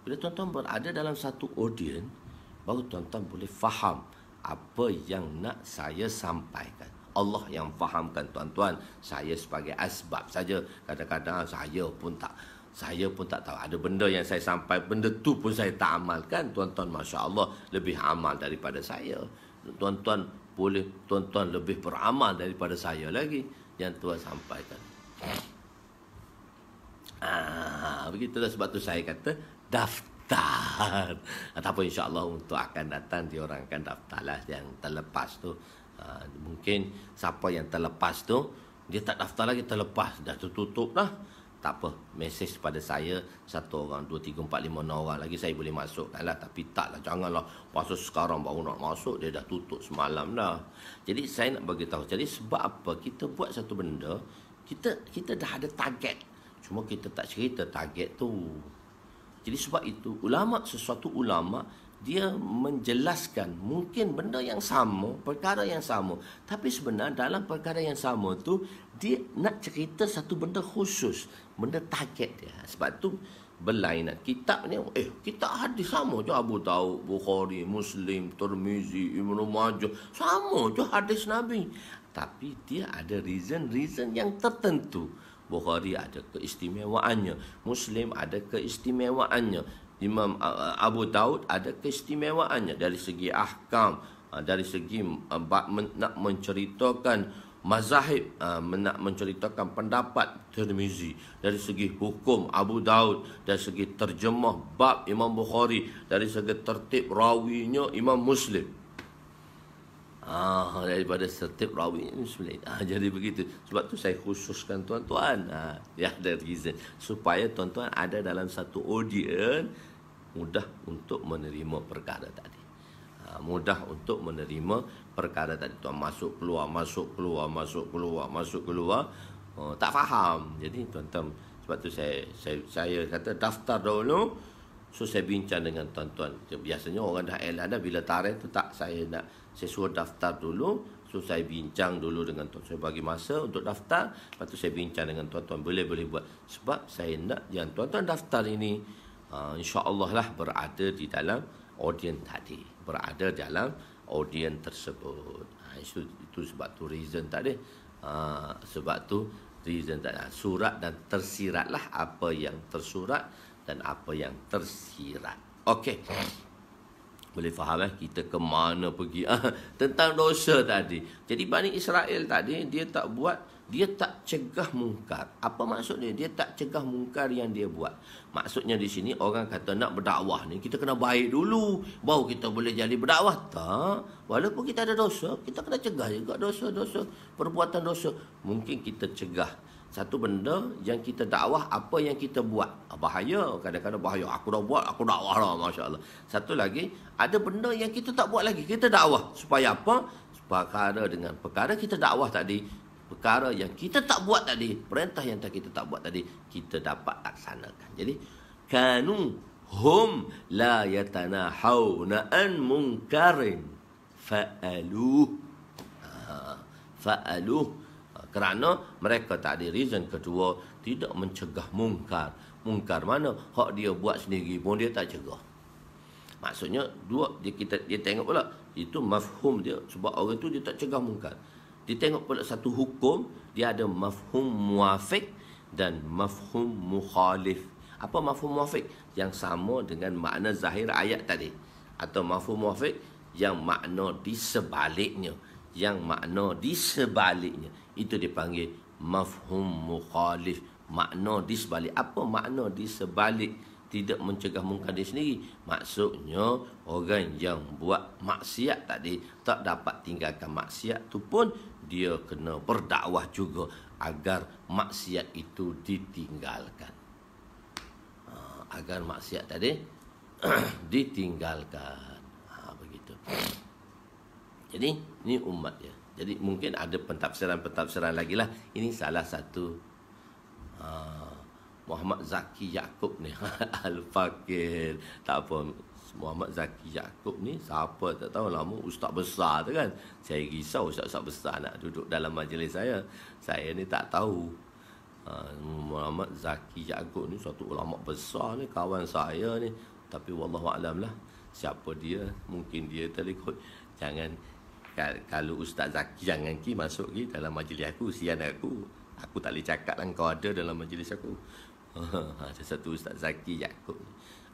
S1: Bila tuan-tuan berada dalam satu audien, baru tuan-tuan boleh faham apa yang nak saya sampaikan. Allah yang fahamkan tuan-tuan. Saya sebagai asbab saja. Kadang-kadang saya pun tak tahu. Ada benda yang saya sampai, benda tu pun saya tak amalkan. Tuan-tuan Masya Allah lebih amal daripada saya. Tuan-tuan lebih beramal daripada saya lagi yang Tuhan sampaikan. Begitulah, sebab tu saya kata daftar. Ataupun insya-Allah untuk akan datang diorang akan daftarlah yang terlepas tu. Mungkin siapa yang terlepas tu dia tak daftar lagi, terlepas dah tertutup dah. Tak apa, mesej pada saya 1 orang, 2, 3, 4, 5, 6 orang lagi saya boleh masukkan lah. Tapi taklah, janganlah pasal sekarang baru nak masuk, dia dah tutup semalam dah. Jadi saya nak bagi tahu, jadi sebab apa kita buat satu benda, kita dah ada target, cuma kita tak cerita target tu. Jadi sebab itu sesuatu ulama dia menjelaskan mungkin benda yang sama, perkara yang sama, tapi sebenarnya dalam perkara yang sama tu dia nak cerita satu benda khusus, benda target dia. Sebab tu berlainan kitab ni, kitab hadis sama je, Abu Daud, Bukhari, Muslim, Tirmizi, Ibnu Majah, sama je hadis Nabi, tapi dia ada reason yang tertentu. Bukhari ada keistimewaannya, Muslim ada keistimewaannya, Imam Abu Daud ada keistimewaannya dari segi ahkam, dari segi nak menceritakan mazahib, nak menceritakan pendapat Tirmizi, dari segi hukum Abu Daud, dari segi terjemah bab Imam Bukhari, dari segi tertib rawinya Imam Muslim. Daripada tertib rawi Muslim. Jadi begitu. Sebab tu saya khususkan tuan-tuan. Ya, ada reason supaya tuan-tuan ada dalam satu audien, mudah untuk menerima perkara tadi. Mudah untuk menerima perkara tadi. Tuan masuk keluar, tak faham. Jadi tuan-tuan, sebab tu saya kata daftar dahulu. So saya bincang dengan tuan-tuan. Biasanya orang dah elan dah, bila tarikh tu tak, saya suruh daftar dulu. So saya bincang dulu dengan tuan. Saya bagi masa untuk daftar. Lepas tu saya bincang dengan tuan-tuan, boleh buat. Sebab saya nak yang tuan-tuan daftar ini insya-Allah lah berada di dalam audien tadi, berada dalam audien tersebut. Itu sebab tu reason tadi. Sebab tu reason tadi. Surat dan tersiratlah apa yang tersurat dan apa yang tersirat. Okey. Boleh faham kita ke mana pergi tentang dosa tadi. Jadi Bani Israel tadi dia tak cegah mungkar. Apa maksud dia? Dia tak cegah mungkar yang dia buat. Maksudnya di sini orang kata nak berdakwah ni kita kena baik dulu baru kita boleh jadi berdakwah. Tak. Walaupun kita ada dosa, kita kena cegah juga dosa-dosa, perbuatan dosa. Mungkin kita cegah satu benda yang kita dakwah, apa yang kita buat. Bahaya, kadang-kadang bahaya. Aku dah buat, aku dakwah lah, Masya Allah. Satu lagi, ada benda yang kita tak buat lagi, kita dakwah. Supaya apa? Perkara dengan perkara kita dakwah tadi, perkara yang kita tak buat tadi, perintah yang kita tak buat tadi, kita dapat laksanakan. Jadi, kanu hum la yatanahawna an munkarin fa'aluh. Kerana mereka tak ada reason kedua, tidak mencegah mungkar. Mungkar mana? Hak dia buat sendiri pun dia tak cegah. Maksudnya dia tengok pula itu mafhum dia, sebab orang tu dia tak cegah mungkar. Dia tengok pula satu hukum, dia ada mafhum muafiq dan mafhum mukhalif. Apa mafhum muafiq? Yang sama dengan makna zahir ayat tadi, atau mafhum muafiq yang makna di sebaliknya. Itu dipanggil mafhum mukhalif. Makna di sebalik. Apa makna di sebalik tidak mencegah mungkar dia sendiri? Maksudnya orang yang buat maksiat tadi tak dapat tinggalkan maksiat tu pun dia kena berdakwah juga agar maksiat itu ditinggalkan. Agar maksiat tadi ditinggalkan. Begitu. Jadi ini umat dia. Jadi mungkin ada pentafsiran lagi lah. Ini salah satu Muhammad Zaki Yaakob ni. Al-Fakir. Tak apa. Muhammad Zaki Yaakob ni siapa tak tahu, lama ustaz besar tu kan. Saya risau ustaz-ustaz besar nak duduk dalam majlis saya. Saya ni tak tahu. Muhammad Zaki Yaakob ni satu ulama besar ni, kawan saya ni. Tapi wallahualam lah siapa dia. Mungkin dia terikut. Jangan, kalau Ustaz Zaki jangan masuk dalam majlis aku. Sian aku. Aku tak boleh cakap lah kau ada dalam majlis aku. Ada satu Ustaz Zaki Yaakob,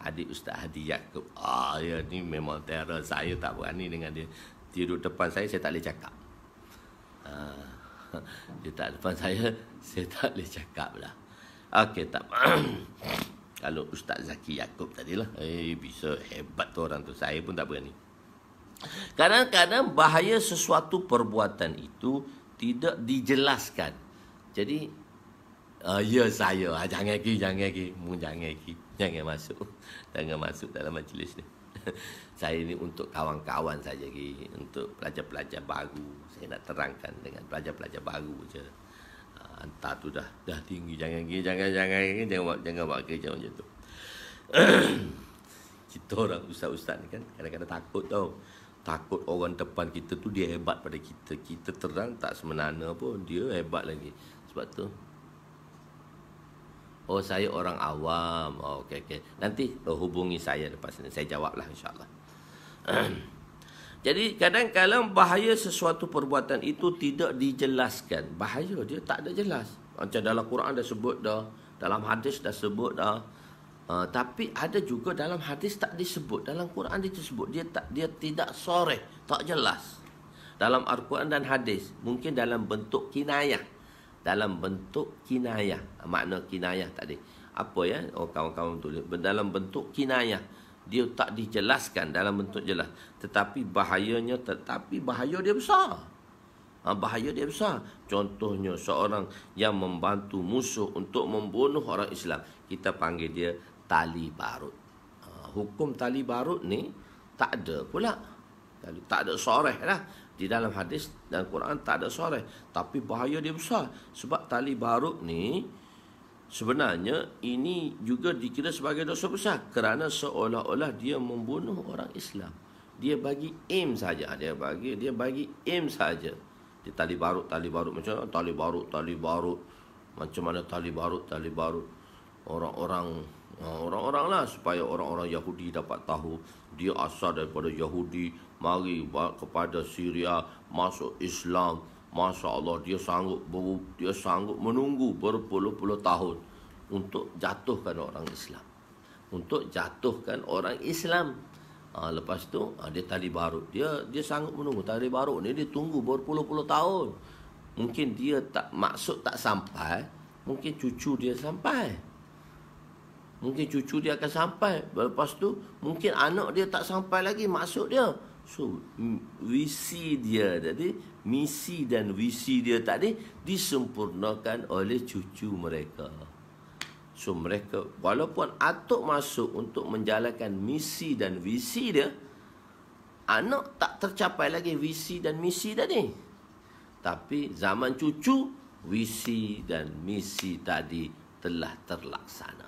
S1: adik Ustaz Hadi Yaakob. Ya ni memang terror. Saya tak berani dengan dia. Dia duduk depan saya tak boleh cakap. Dia tak depan saya tak boleh cakap lah. Okey, tak. Kalau Ustaz Zaki Yaakob tadilah, bisa hebat tu orang tu. Saya pun tak berani. Kadang-kadang bahaya sesuatu perbuatan itu tidak dijelaskan. Jadi, ya saya, jangan lagi. Jangan masuk. Jangan masuk dalam majlis ni. Saya ni untuk kawan-kawan saja lagi. Untuk pelajar-pelajar baru. Saya nak terangkan dengan pelajar-pelajar baru je. Hantar tu dah tinggi. Jangan buat kerja macam tu. Kita orang ustaz-ustaz ni kan kadang-kadang takut tau. Takut orang depan kita tu dia hebat pada kita. Kita terang tak semenana pun, dia hebat lagi. Sebab tu, saya orang awam. Okey. Nanti hubungi saya lepas ni. Saya jawablah insya-Allah. Jadi kadang-kadang bahaya sesuatu perbuatan itu tidak dijelaskan. Bahaya dia tak ada jelas. Macam dalam Quran dah sebut dah, dalam hadis dah sebut dah. Tapi ada juga dalam hadis tak disebut, dalam Quran disebut. Dia tidak soreh, tak jelas. Dalam Al-Quran dan hadis, mungkin dalam bentuk kinayah. Dalam bentuk kinayah. Makna kinayah tadi apa ya? Kawan-kawan tulis. Dalam bentuk kinayah. Dia tak dijelaskan dalam bentuk jelas. Tetapi bahaya dia besar. Bahaya dia besar. Contohnya seorang yang membantu musuh untuk membunuh orang Islam, kita panggil dia tali barut. Hukum tali barut ni tak ada pula. Kalau tak ada soreh lah. Di dalam hadis dan Quran tak ada soreh. Tapi bahaya dia besar. Sebab tali barut ni sebenarnya ini juga dikira sebagai dosa besar. Kerana seolah-olah dia membunuh orang Islam. Dia bagi aim saja. Dia bagi aim saja. Di tali barut macam mana? Tali barut. Macam mana tali barut? Orang-orang lah, supaya orang-orang Yahudi dapat tahu dia asal daripada Yahudi, mari kepada Syria, masuk Islam. Masya Allah, dia sanggup menunggu berpuluh-puluh tahun untuk jatuhkan orang Islam. Lepas tu dia tali barut. Dia sanggup menunggu. Tali barut ni dia tunggu berpuluh-puluh tahun. Mungkin dia tak maksud tak sampai, mungkin cucu dia sampai. Mungkin cucu dia akan sampai. Lepas tu mungkin anak dia tak sampai lagi maksud dia. So visi dia tadi, misi dan visi dia tadi disempurnakan oleh cucu mereka. So mereka walaupun atuk masuk untuk menjalankan misi dan visi dia, anak tak tercapai lagi visi dan misi tadi. Tapi zaman cucu, visi dan misi tadi telah terlaksana.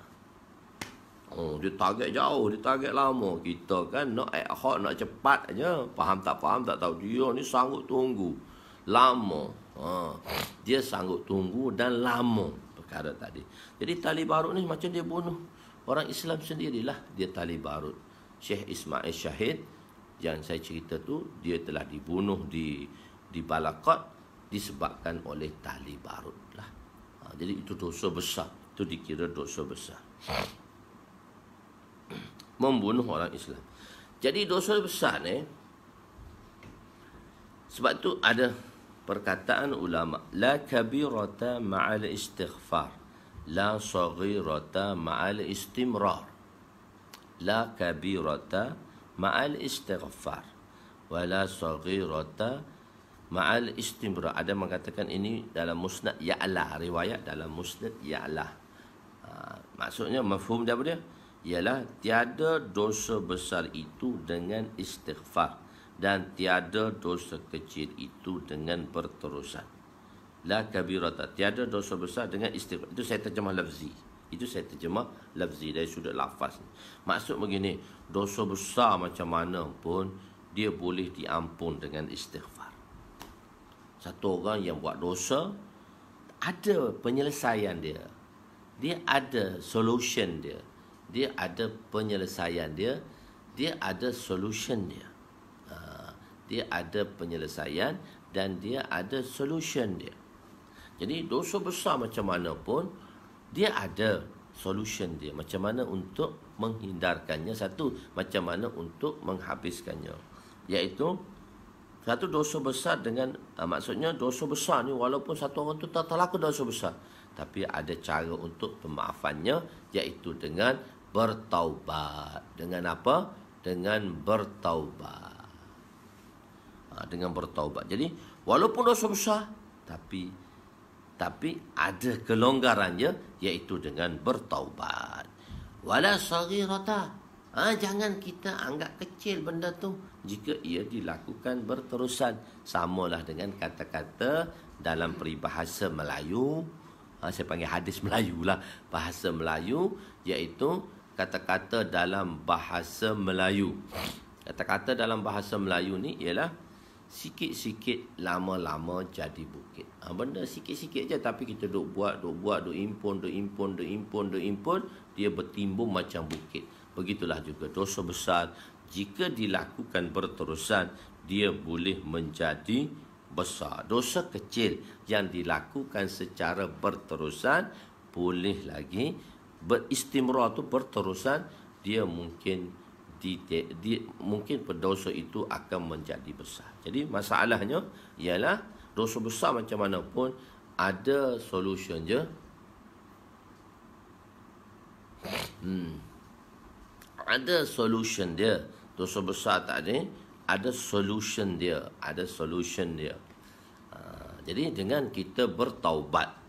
S1: Dia target jauh, dia target lama. Kita kan nak ad hoc, nak cepat aja. Faham tak tahu. Dia ni sanggup tunggu lama. Dia sanggup tunggu dan lama perkara tadi. Jadi tali barut ni macam dia bunuh orang Islam sendirilah. Dia tali barut. Syekh Ismail Syahid yang saya cerita tu, dia telah dibunuh di Balakot disebabkan oleh tali barut lah. Jadi itu dosa besar. Itu dikira dosa besar. Membunuh orang Islam. Jadi dosa besar ni, sebab tu ada perkataan ulama, la kabirata ma'al istighfar, la saghirata ma'al istimrar. La kabirata ma'al istighfar, wa la saghirata ma'al istimrar. Ada mengatakan ini dalam Musnad Ya'la, riwayat dalam Musnad Ya'la. Maksudnya mafhum dia apa dia? Ialah tiada dosa besar itu dengan istighfar dan tiada dosa kecil itu dengan berterusan. La kabirata, tiada dosa besar dengan istighfar. Itu saya terjemah lafzi. Itu saya terjemah lafzi dari sudut lafaz. Maksud begini, dosa besar macam mana pun dia boleh diampun dengan istighfar. Satu orang yang buat dosa, ada penyelesaian dia. Dia ada solution dia. Dia ada penyelesaian dia. Dia ada solution dia. Dia ada penyelesaian dan dia ada solution dia. Jadi dosa besar macam mana pun, dia ada solution dia. Macam mana untuk menghindarkannya. Satu, macam mana untuk menghabiskannya. Iaitu, satu dosa besar dengan, maksudnya dosa besar ni walaupun satu orang tu tak terlaku dosa besar, tapi ada cara untuk pemaafannya, iaitu dengan bertaubat. Dengan apa? Dengan bertaubat. Dengan bertaubat. Jadi, walaupun dosa besar, tapi ada kelonggarannya, iaitu dengan bertaubat. Wala saghirata. Jangan kita anggap kecil benda tu jika ia dilakukan berterusan. Samalah dengan kata-kata dalam peribahasa Melayu. Saya panggil hadis Melayu lah. Bahasa Melayu, iaitu kata-kata dalam bahasa Melayu. Kata-kata dalam bahasa Melayu ni ialah sikit-sikit lama-lama jadi bukit. Benda sikit-sikit je, tapi kita duk impun, dia bertimbun macam bukit. Begitulah juga dosa besar, jika dilakukan berterusan, dia boleh menjadi besar. Dosa kecil yang dilakukan secara berterusan, boleh lagi beristimrar tu berterusan, dia mungkin dosa itu akan menjadi besar. Jadi masalahnya ialah dosa besar macam mana pun ada solution je. Ada solution dia. Dosa besar tak ada solution dia. Ada solution dia. Jadi dengan kita bertaubat,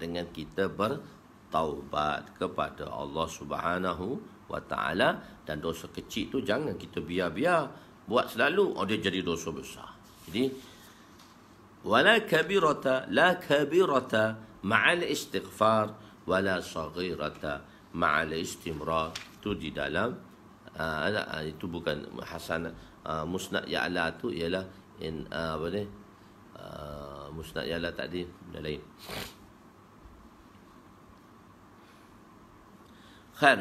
S1: kepada Allah Subhanahu wa ta'ala, dan dosa kecil tu jangan kita biar-biar buat selalu, dia jadi dosa besar. Jadi wala kabirata ma'al istighfar wala saghirata ma'al istimrar. Itu di dalam itu bukan hasan musnad ya'la tu ialah musnad ya'la tadi benda lain. Khair.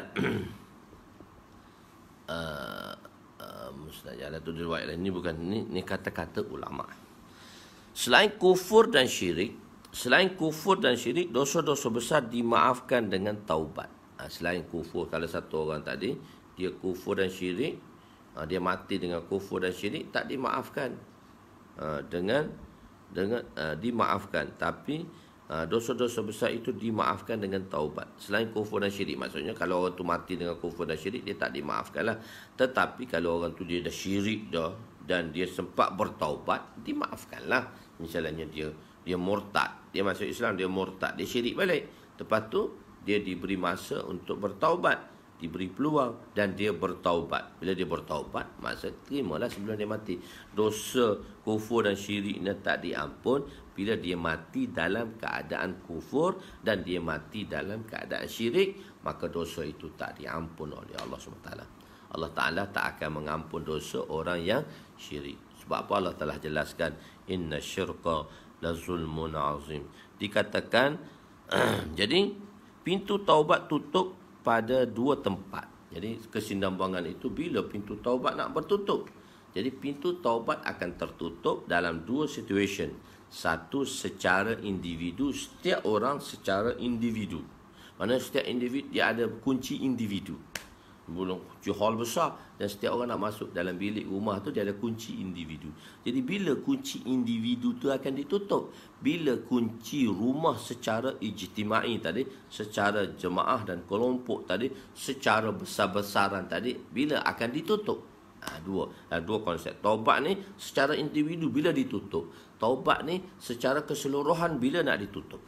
S1: Musnad ya'la tu riwayat lain. Ini bukan, ni kata-kata ulama. Selain kufur dan syirik, dosa-dosa besar dimaafkan dengan taubat. Selain kufur, kalau satu orang tadi dia kufur dan syirik, dia mati dengan kufur dan syirik, tak dimaafkan dengan dimaafkan, tapi dosa-dosa besar itu dimaafkan dengan taubat. Selain kufur dan syirik, maksudnya kalau orang tu mati dengan kufur dan syirik, dia tak dimaafkan lah. Tetapi kalau orang tu dia dah syirik dah dan dia sempat bertaubat, dimaafkan lah. Misalnya dia murtad, dia masuk Islam, dia murtad, dia syirik balik. Lepas tu dia diberi masa untuk bertaubat, diberi peluang, dan dia bertaubat. Bila dia bertaubat, masa terimalah sebelum dia mati. Dosa kufur dan syiriknya tak diampun bila dia mati dalam keadaan kufur dan dia mati dalam keadaan syirik, maka dosa itu tak diampun oleh Allah SWT. Allah Ta'ala tak akan mengampun dosa orang yang syirik. Sebab apa? Allah telah jelaskan, inna syirka la zulmun azim. Dikatakan jadi pintu taubat tutup pada dua tempat. Jadi kesinambungan itu bila pintu taubat nak bertutup. Jadi pintu taubat akan tertutup dalam dua situation. Satu, secara individu, setiap orang secara individu. Mana setiap individu dia ada kunci individu. Kunci hall besar dan setiap orang nak masuk dalam bilik rumah tu dia ada kunci individu. Jadi bila kunci individu tu akan ditutup? Bila kunci rumah secara ijtimai tadi, secara jemaah dan kelompok tadi, secara besar-besaran tadi, bila akan ditutup? Dua konsep. Taubat ni secara individu bila ditutup. Taubat ni secara keseluruhan bila nak ditutup.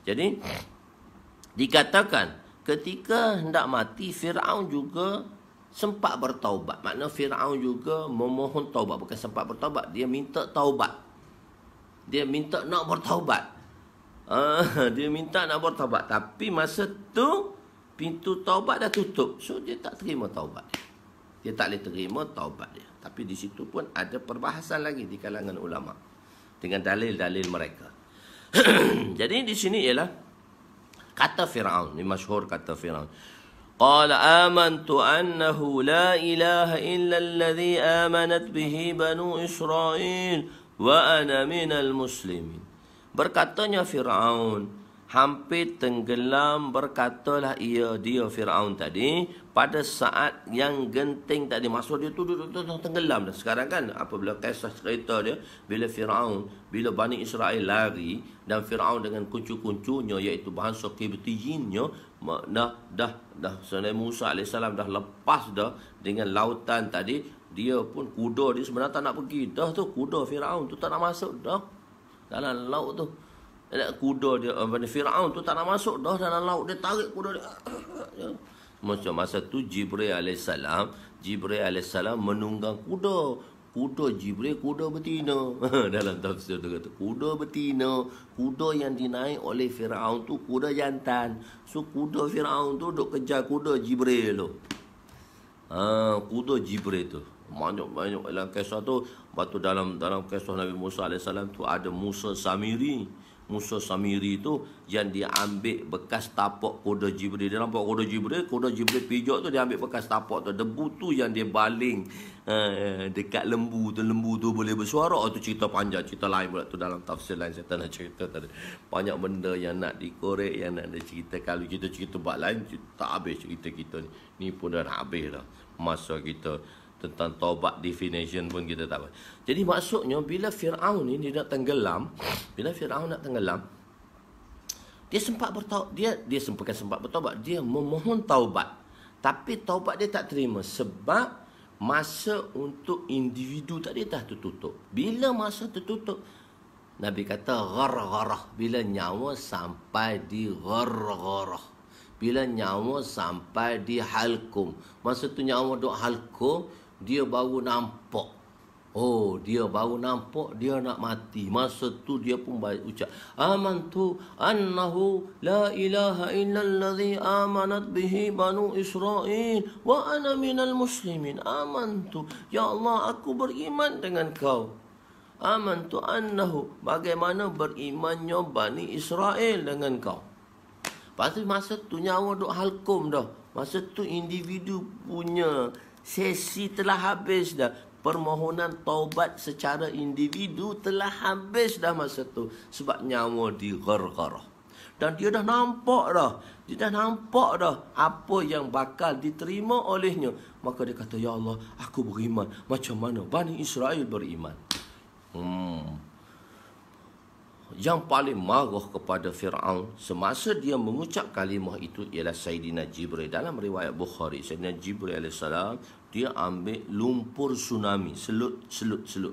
S1: Jadi dikatakan ketika hendak mati, Firaun juga sempat bertaubat. Makna Firaun juga memohon taubat. Bukan sempat bertaubat, dia minta taubat. Dia minta nak bertaubat. Dia minta nak bertaubat. Tapi masa tu pintu taubat dah tutup. So dia tak terima taubat dia. Dia tak boleh terima taubat dia. Tapi di situ pun ada perbahasan lagi di kalangan ulama dengan dalil-dalil mereka. Jadi di sini ialah kata Firaun, ini masyhur kata Firaun. Qala amantu annahu la ilaha illa alladhi amanat bihi banu Israel wa ana minal muslimin. Berkatanya Firaun, hampir tenggelam, berkatalah dia Firaun tadi pada saat yang genting tadi. Maksud dia tu tenggelam dah. Sekarang kan apabila kisah cerita dia, bila Firaun, bila Bani Israel lari dan Firaun dengan kuncu-kuncunya iaitu bangsa Kibtiyinnya dah Nabi Musa AS dah lepas dah dengan lautan tadi, dia pun kuda dia sebenarnya tak nak pergi dah tu. Kuda Firaun tu tak nak masuk dah dalam laut tu. Kuda dia Firaun tu tak nak masuk dah dalam laut. Dia tarik kuda dia. Macam masa tu Jibril AS menunggang kuda. Kuda Jibril, kuda betina. Dalam tafsir tu kata kuda betina. Kuda yang dinaik oleh Firaun tu kuda jantan. So kuda Firaun tu duk kejar kuda Jibril tu. Kuda Jibril tu. Banyak dalam kisah tu. Batu dalam kisah Nabi Musa AS tu ada Musa Samiri. Musa Samiri tu yang dia ambil bekas tapak kuda Jibril. Dia nampak kuda Jibril pijak tu, dia ambil bekas tapak tu. Debu tu yang dia baling dekat lembu tu boleh bersuara. Tu cerita panjang, cerita lain pula tu dalam tafsir lain saya tak nak cerita tadi. Banyak benda yang nak dikorek, yang nak cerita. Kalau kita cerita bab lain, tak habis cerita kita ni. Ni pun dah nak habis dah masa kita tentang taubat definition pun kita tak apa. Jadi maksudnya bila Firaun ni dia nak tenggelam, dia sempat bertaubat, dia bukan sempat bertaubat, dia memohon taubat. Tapi taubat dia tak terima sebab masa untuk individu tadi dah tertutup. Bila masa tertutup, Nabi kata ghargharah, bila nyawa sampai di ghargharah. Bila nyawa sampai di halkum. Masa tu nyawa duk halkum, dia baru nampak. Dia baru nampak dia nak mati. Masa tu dia pun ucap, amantu annahu la ilaha illalladzi amanat bihi banu Israel wa ana minal muslimin. Amantu, ya Allah, aku beriman dengan kau. Amantu annahu, bagaimana berimannya Bani Israel dengan kau. Lepas tu masa tu nyawa duk halkum dah. Masa tu individu punya sesi telah habis dah. Permohonan taubat secara individu telah habis dah masa tu. Sebab nyawa di ghargharah. Dan dia dah nampak dah. Apa yang bakal diterima olehnya. Maka dia kata, ya Allah, aku beriman. Macam mana Bani Israel beriman. Yang paling marah kepada Firaun semasa dia mengucap kalimah itu ialah Sayyidina Jibril. Dalam riwayat Bukhari, Sayyidina Jibril AS dia ambil lumpur tsunami, selut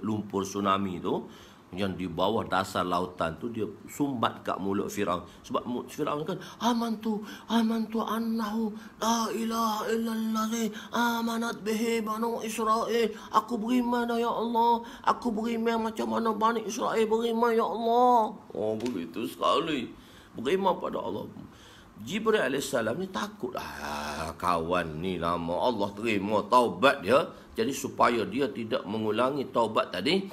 S1: lumpur tsunami tu yang di bawah dasar lautan tu, dia sumbat kat mulut Firaun. Sebab Firaun kan amantu annahu la ilaha illallah amanat bihi banu Israel. Aku beriman ya Allah, aku beriman macam mana Bani Israel beriman ya Allah. Begitu sekali beriman pada Allah. Jibril AS ni takut, kawan ni lama Allah terima taubat dia. Jadi supaya dia tidak mengulangi taubat tadi,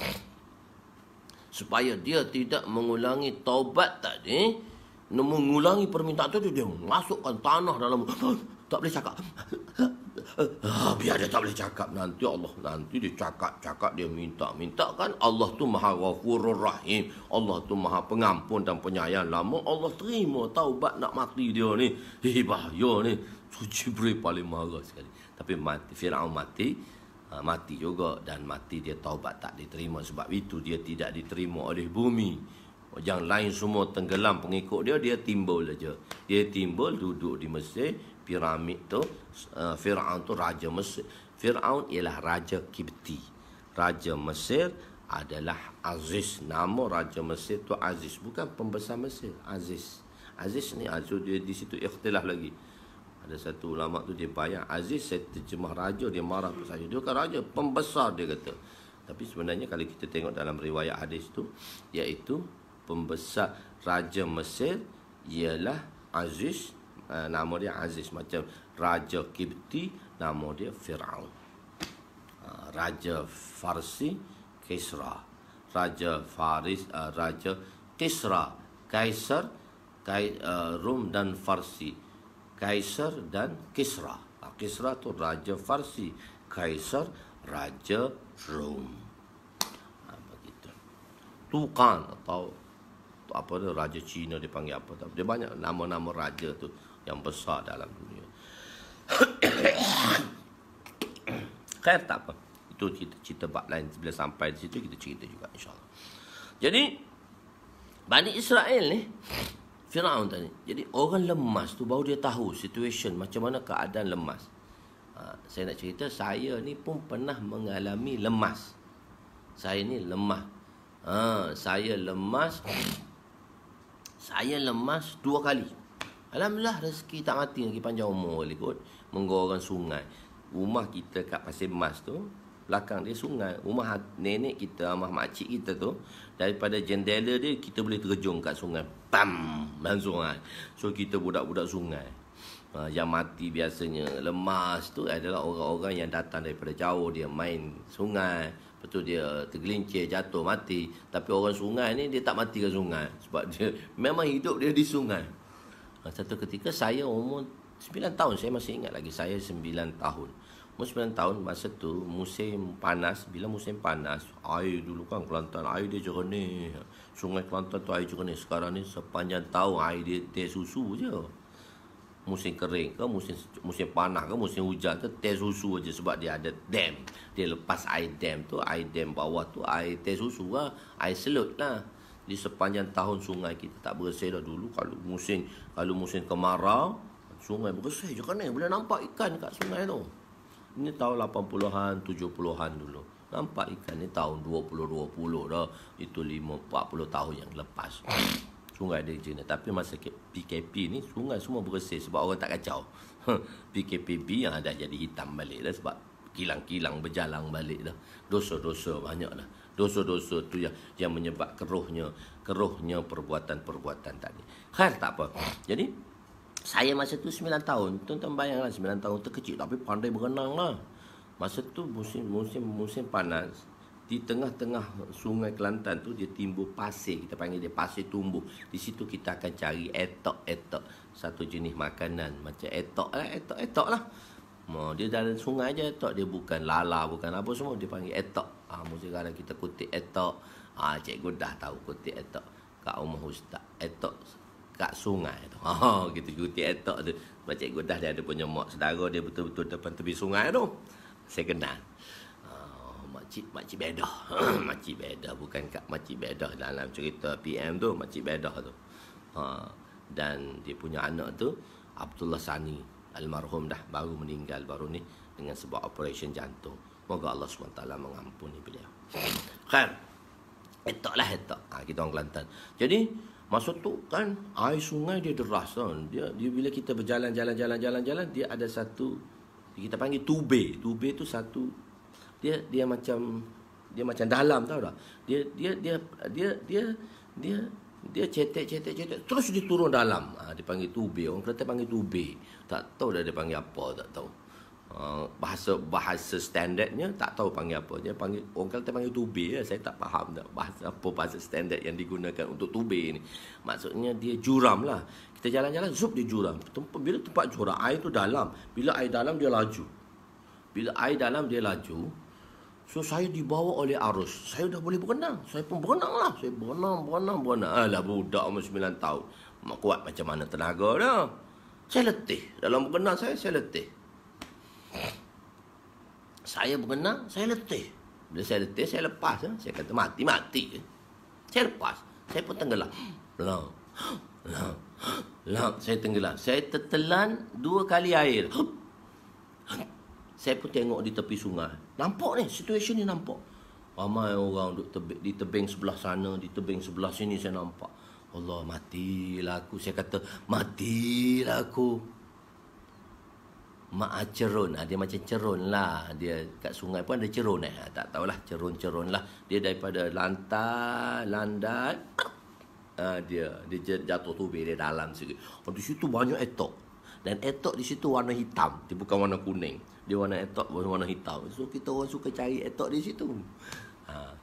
S1: mengulangi permintaan tu, dia masukkan tanah dalam. Tak boleh cakap. Biar dia tak boleh cakap. Nanti dia cakap, dia minta kan. Allah tu Maha Ghafurur Rahim. Allah tu Maha Pengampun dan Penyayang. Lama Allah terima taubat nak mati dia ni. Bahaya ni. Jibril paling marah sekali. Tapi Firaun mati juga, dan mati dia taubat tak diterima. Sebab itu dia tidak diterima oleh bumi. Yang lain semua tenggelam pengikut dia timbul aja. Dia timbul duduk di Mesir. Piramid tu, Firaun tu raja Mesir. Firaun ialah raja Kibti. Raja Mesir adalah Aziz. Nama raja Mesir tu Aziz, bukan pembesar Mesir. Aziz ni dia di situ ikhtilaf lagi. Ada satu ulama tu dia bayang Aziz, saya terjemah raja, dia marah pada saya. Dia kan raja, pembesar dia kata. Tapi sebenarnya kalau kita tengok dalam riwayat hadis tu, iaitu pembesar raja Mesir ialah Aziz, nama dia Aziz. Macam Raja Kipti, nama dia Fir'aun. Raja Farsi, Kisra. Raja Kisra, Kaisar, Rum dan Farsi. Kaisar dan Kisra. Kisra tu Raja Farsi, Kaisar Raja Rum. Begitu. Tukan atau apa dia, Raja Cina dia panggil apa tak. Dia banyak nama-nama raja tu yang besar dalam dunia. Khair, tak apa. Itu cerita bab lain. Bila sampai di situ kita cerita juga insya-Allah. Jadi Bani Israel ni, Firaun tadi. Jadi orang lemas tu baru dia tahu situation macam mana keadaan lemas. Saya nak cerita, saya ni pun pernah mengalami lemas. Saya ni lemah. Saya lemas 2 kali. Alhamdulillah rezeki tak mati lagi, panjang umur lagi kot. Menggoreng sungai. Rumah kita kat Pasir Mas tu, belakang dia sungai. Rumah nenek kita, rumah makcik kita tu, daripada jendela dia kita boleh terjun kat sungai. Pam! Dan sungai. So kita budak-budak sungai. Yang mati biasanya lemas tu adalah orang-orang yang datang daripada jauh, dia main sungai. Lepas tu dia tergelincir, jatuh, mati. Tapi orang sungai ni dia tak mati kat sungai. Sebab dia memang hidup dia di sungai. Satu ketika saya umur 9 tahun, saya masih ingat lagi, saya 9 tahun. Umur 9 tahun, masa tu musim panas. Bila musim panas, air dulu kan Kelantan, air dia jernih. Sungai Kelantan tu air jernih. Sekarang ni sepanjang tahun air dia teh susu je. Musim kering ke, musim panas ke, musim hujan tu teh susu aja, sebab dia ada dam. Dia lepas air dam tu, air dam bawah tu air teh susu lah, air selut lah. Di sepanjang tahun sungai kita tak bersih dah dulu. Kalau musim kemarau, sungai bersih je kan ni. Boleh nampak ikan kat sungai tu. Ini tahun 80-an, 70-an dulu. Nampak ikan ni tahun 2020 dah. Itu 40 tahun yang lepas. Sungai dia jenis. Tapi masa PKP ni, sungai semua bersih sebab orang tak kacau. PKPB yang dah jadi hitam balik dah sebab kilang-kilang berjalan balik dah. Dosa-dosa banyak dah. Dosa-dosa tu yang menyebab keruhnya perbuatan-perbuatan tadi. Khair, tak apa. Jadi, saya masa tu 9 tahun. Tuan-tuan bayanglah 9 tahun tu kecil tapi pandai berenang lah. Masa tu musim panas. Di tengah-tengah sungai Kelantan tu dia timbul pasir, kita panggil dia pasir tumbuh. Di situ kita akan cari etok, satu jenis makanan macam etok lah. Dia dalam sungai je etok, dia bukan lala, bukan apa semua, dia panggil etok. Mesti kadang kita kutip etok. Cikgu dah tahu kutip etok kat rumah ustaz. Etok kat sungai tu. Kita kutip etok tu. Sebab cikgu dah dia ada punya mak saudara dia betul-betul depan tepi sungai tu. Saya kenal. Makcik Bedah. Makcik Bedah, bukan Kak Makcik Bedah dalam cerita PM tu, Makcik Bedah tu. Dan dia punya anak tu Abdullah Sani, almarhum dah, baru meninggal baru ni dengan sebab operasi jantung. Moga Allah SWT mengampuni beliau. Khair. Etok. Kita orang Kelantan. Jadi masa tu kan air sungai dia deras kan. Dia bila kita berjalan dia ada satu, kita panggil tube. Tube tu satu, dia macam dalam, tahu tak? Dia cetek terus dia turun dalam. Dia panggil tube. Orang Kelantan panggil tube. Tak tahu dah dia panggil apa, tak tahu. Bahasa standardnya tak tahu panggil apa. Dia panggil, orang Kelantan panggil tube ya. Saya tak faham tak bahasa standard yang digunakan untuk tube ni. Maksudnya dia juram lah. Kita jalan-jalan, dia juram. Bila tempat juram, air tu dalam. Bila air dalam dia laju. So saya dibawa oleh arus. Saya dah boleh berenang. Saya pun berenang lah. Saya berenang. Alah, budak umur 9 tahun. Mak kuat macam mana tenaga dah. Saya letih. Dalam berenang saya letih. Saya berenang, saya letih. Bila saya letih, saya lepas. Saya kata mati. Saya lepas. Saya pun tenggelam. Saya tenggelam. Saya tertelan 2 kali air. Saya pun tengok di tepi sungai. Nampak ni, situasi ni nampak. Ramai orang duduk di tebing sebelah sana, di tebing sebelah sini saya nampak. Allah, matilah aku. Saya kata, matilah aku. Mak cerun. Dia macam cerun lah. Dia kat sungai pun ada cerun. Tak tahulah, cerun lah. Dia daripada landai. Dia jatuh tubir dia dalam sikit. Di situ banyak etok.
S2: Dan etok di situ warna hitam. Dia bukan warna kuning. Dia warna etok, warna hitam. So kita orang suka cari etok di situ.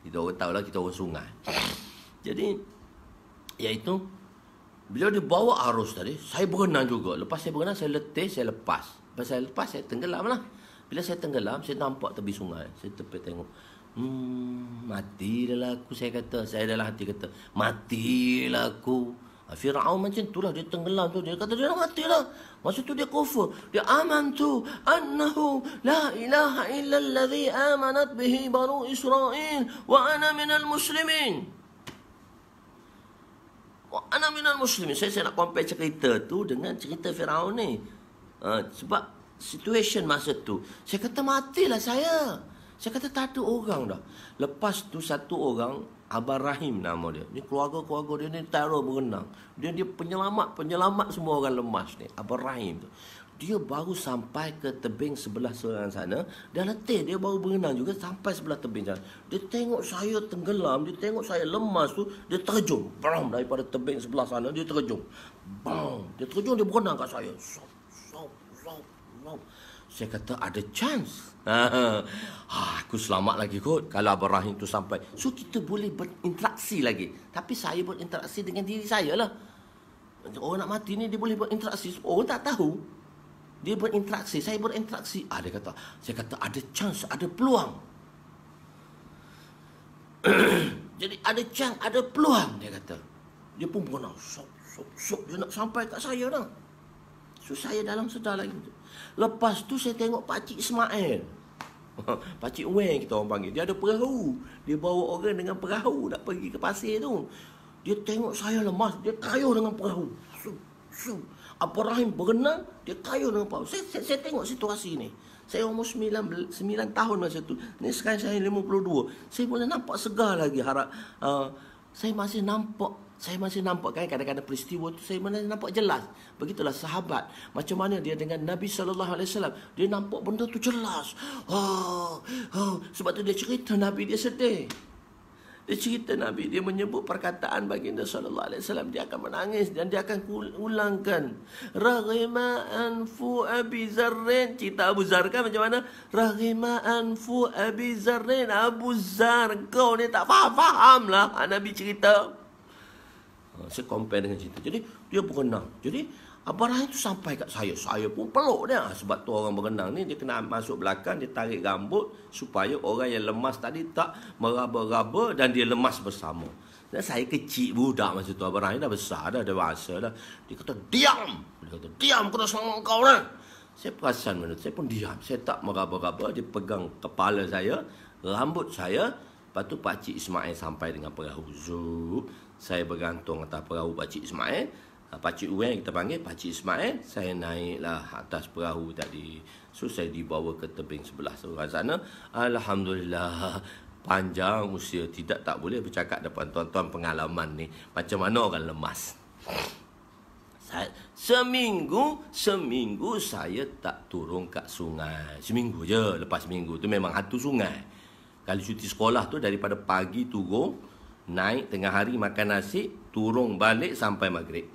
S2: Kita orang tahu lah, kita orang sungai. Jadi, iaitu, bila dia bawa arus tadi, saya berenang juga. Lepas saya berenang, saya letih, saya lepas. Lepas saya lepas, saya tenggelam lah. Bila saya tenggelam, saya nampak tepi sungai. Saya tepi tengok. Matilah aku, saya kata. Saya dalam hati kata, matilah aku. Fir'aun macam tu lah, dia tenggelam tu. Dia kata dia dah mati lah. Masa tu dia kufur. Dia amantu annahu la ilaha illa alladhi amanat bihi banu Israel wa ana minal muslimin. Wa ana minal muslimin. Saya nak compare cerita tu dengan cerita Fir'aun ni. Sebab situation masa tu, saya kata matilah saya. Saya kata tak ada orang dah. Lepas tu satu orang, Abang Rahim nama dia. Ni keluarga-keluarga dia ni terror berenang. Dia penyelamat semua orang lemas ni. Abang Rahim tu. Dia baru sampai ke tebing sebelah sana. Dia letih, dia baru berenang juga sampai sebelah tebing sana. Dia tengok saya tenggelam, dia tengok saya lemas tu, dia terjun. Bam, daripada tebing sebelah sana, dia terjun. Bam, dia terjun, dia berenang kat saya. Sop. Saya kata ada chance. Aku selamat lagi kot kalau Abang Rahim tu sampai. So kita boleh berinteraksi lagi. Tapi saya berinteraksi dengan diri saya lah. Orang nak mati ni dia boleh berinteraksi. Orang tak tahu. Dia berinteraksi, saya berinteraksi. Saya kata ada chance, ada peluang. Jadi ada chance, ada peluang, dia kata. Dia pun berenang. Sok. Dia nak sampai kat saya dah. So saya dalam sedar lagi. Lepas tu saya tengok Pakcik Ismail. Pakcik Weng kita orang panggil. Dia ada perahu. Dia bawa orang dengan perahu nak pergi ke pasir tu. Dia tengok saya lemas. Dia kayuh dengan perahu. Abang Rahim berenang. Dia kayuh dengan perahu. Saya tengok situasi ni. Saya umur 9 tahun masa tu. Ni sekarang saya 52. Saya boleh nampak segar lagi. Saya masih nampak kan kadang-kadang peristiwa tu saya mana nampak jelas. Begitulah sahabat. Macam mana dia dengan Nabi SAW. Dia nampak benda tu jelas. Sebab tu dia cerita Nabi dia sedih. Dia cerita Nabi, dia menyebut perkataan baginda sallallahu alaihi wasallam, dia akan menangis dan dia akan ulangkan. Raghima anfu Abi Zarrin, cerita Abu Zar kan macam mana? Raghima anfu Abi Zarrin, Abu Zar, kau ni tak faham lah Nabi cerita. Saya compare dengan cerita. Jadi dia berenang. Jadi Abang Rahim tu sampai kat saya. Saya pun peluk dia. Sebab tu orang berenang ni dia kena masuk belakang, dia tarik rambut supaya orang yang lemas tadi tak meraba-raba dan dia lemas bersama. Dan saya kecil budak masa tu. Abang Rahim dah besar dah, dewasa dah. Dia kata, diam! Dia kata, diam, aku dah sama kau lah. Saya perasan benda tu. Saya pun diam. Saya tak meraba-raba. Dia pegang kepala saya, rambut saya. Lepas tu Pakcik Ismail sampai dengan perahu. Zup. Saya bergantung atas perahu Pakcik Ismail. Pakcik Uwen kita panggil, Pakcik Ismail. Saya naiklah atas perahu tadi. So saya dibawa ke tebing sebelah sana. Alhamdulillah. Panjang usia, tak boleh bercakap depan tuan-tuan pengalaman ni. Macam mana orang lemas. Seminggu saya tak turun kat sungai. Seminggu je. Lepas seminggu tu memang hantu sungai. Kalau cuti sekolah tu daripada pagi turun, naik tengah hari makan nasi, turun balik sampai maghrib.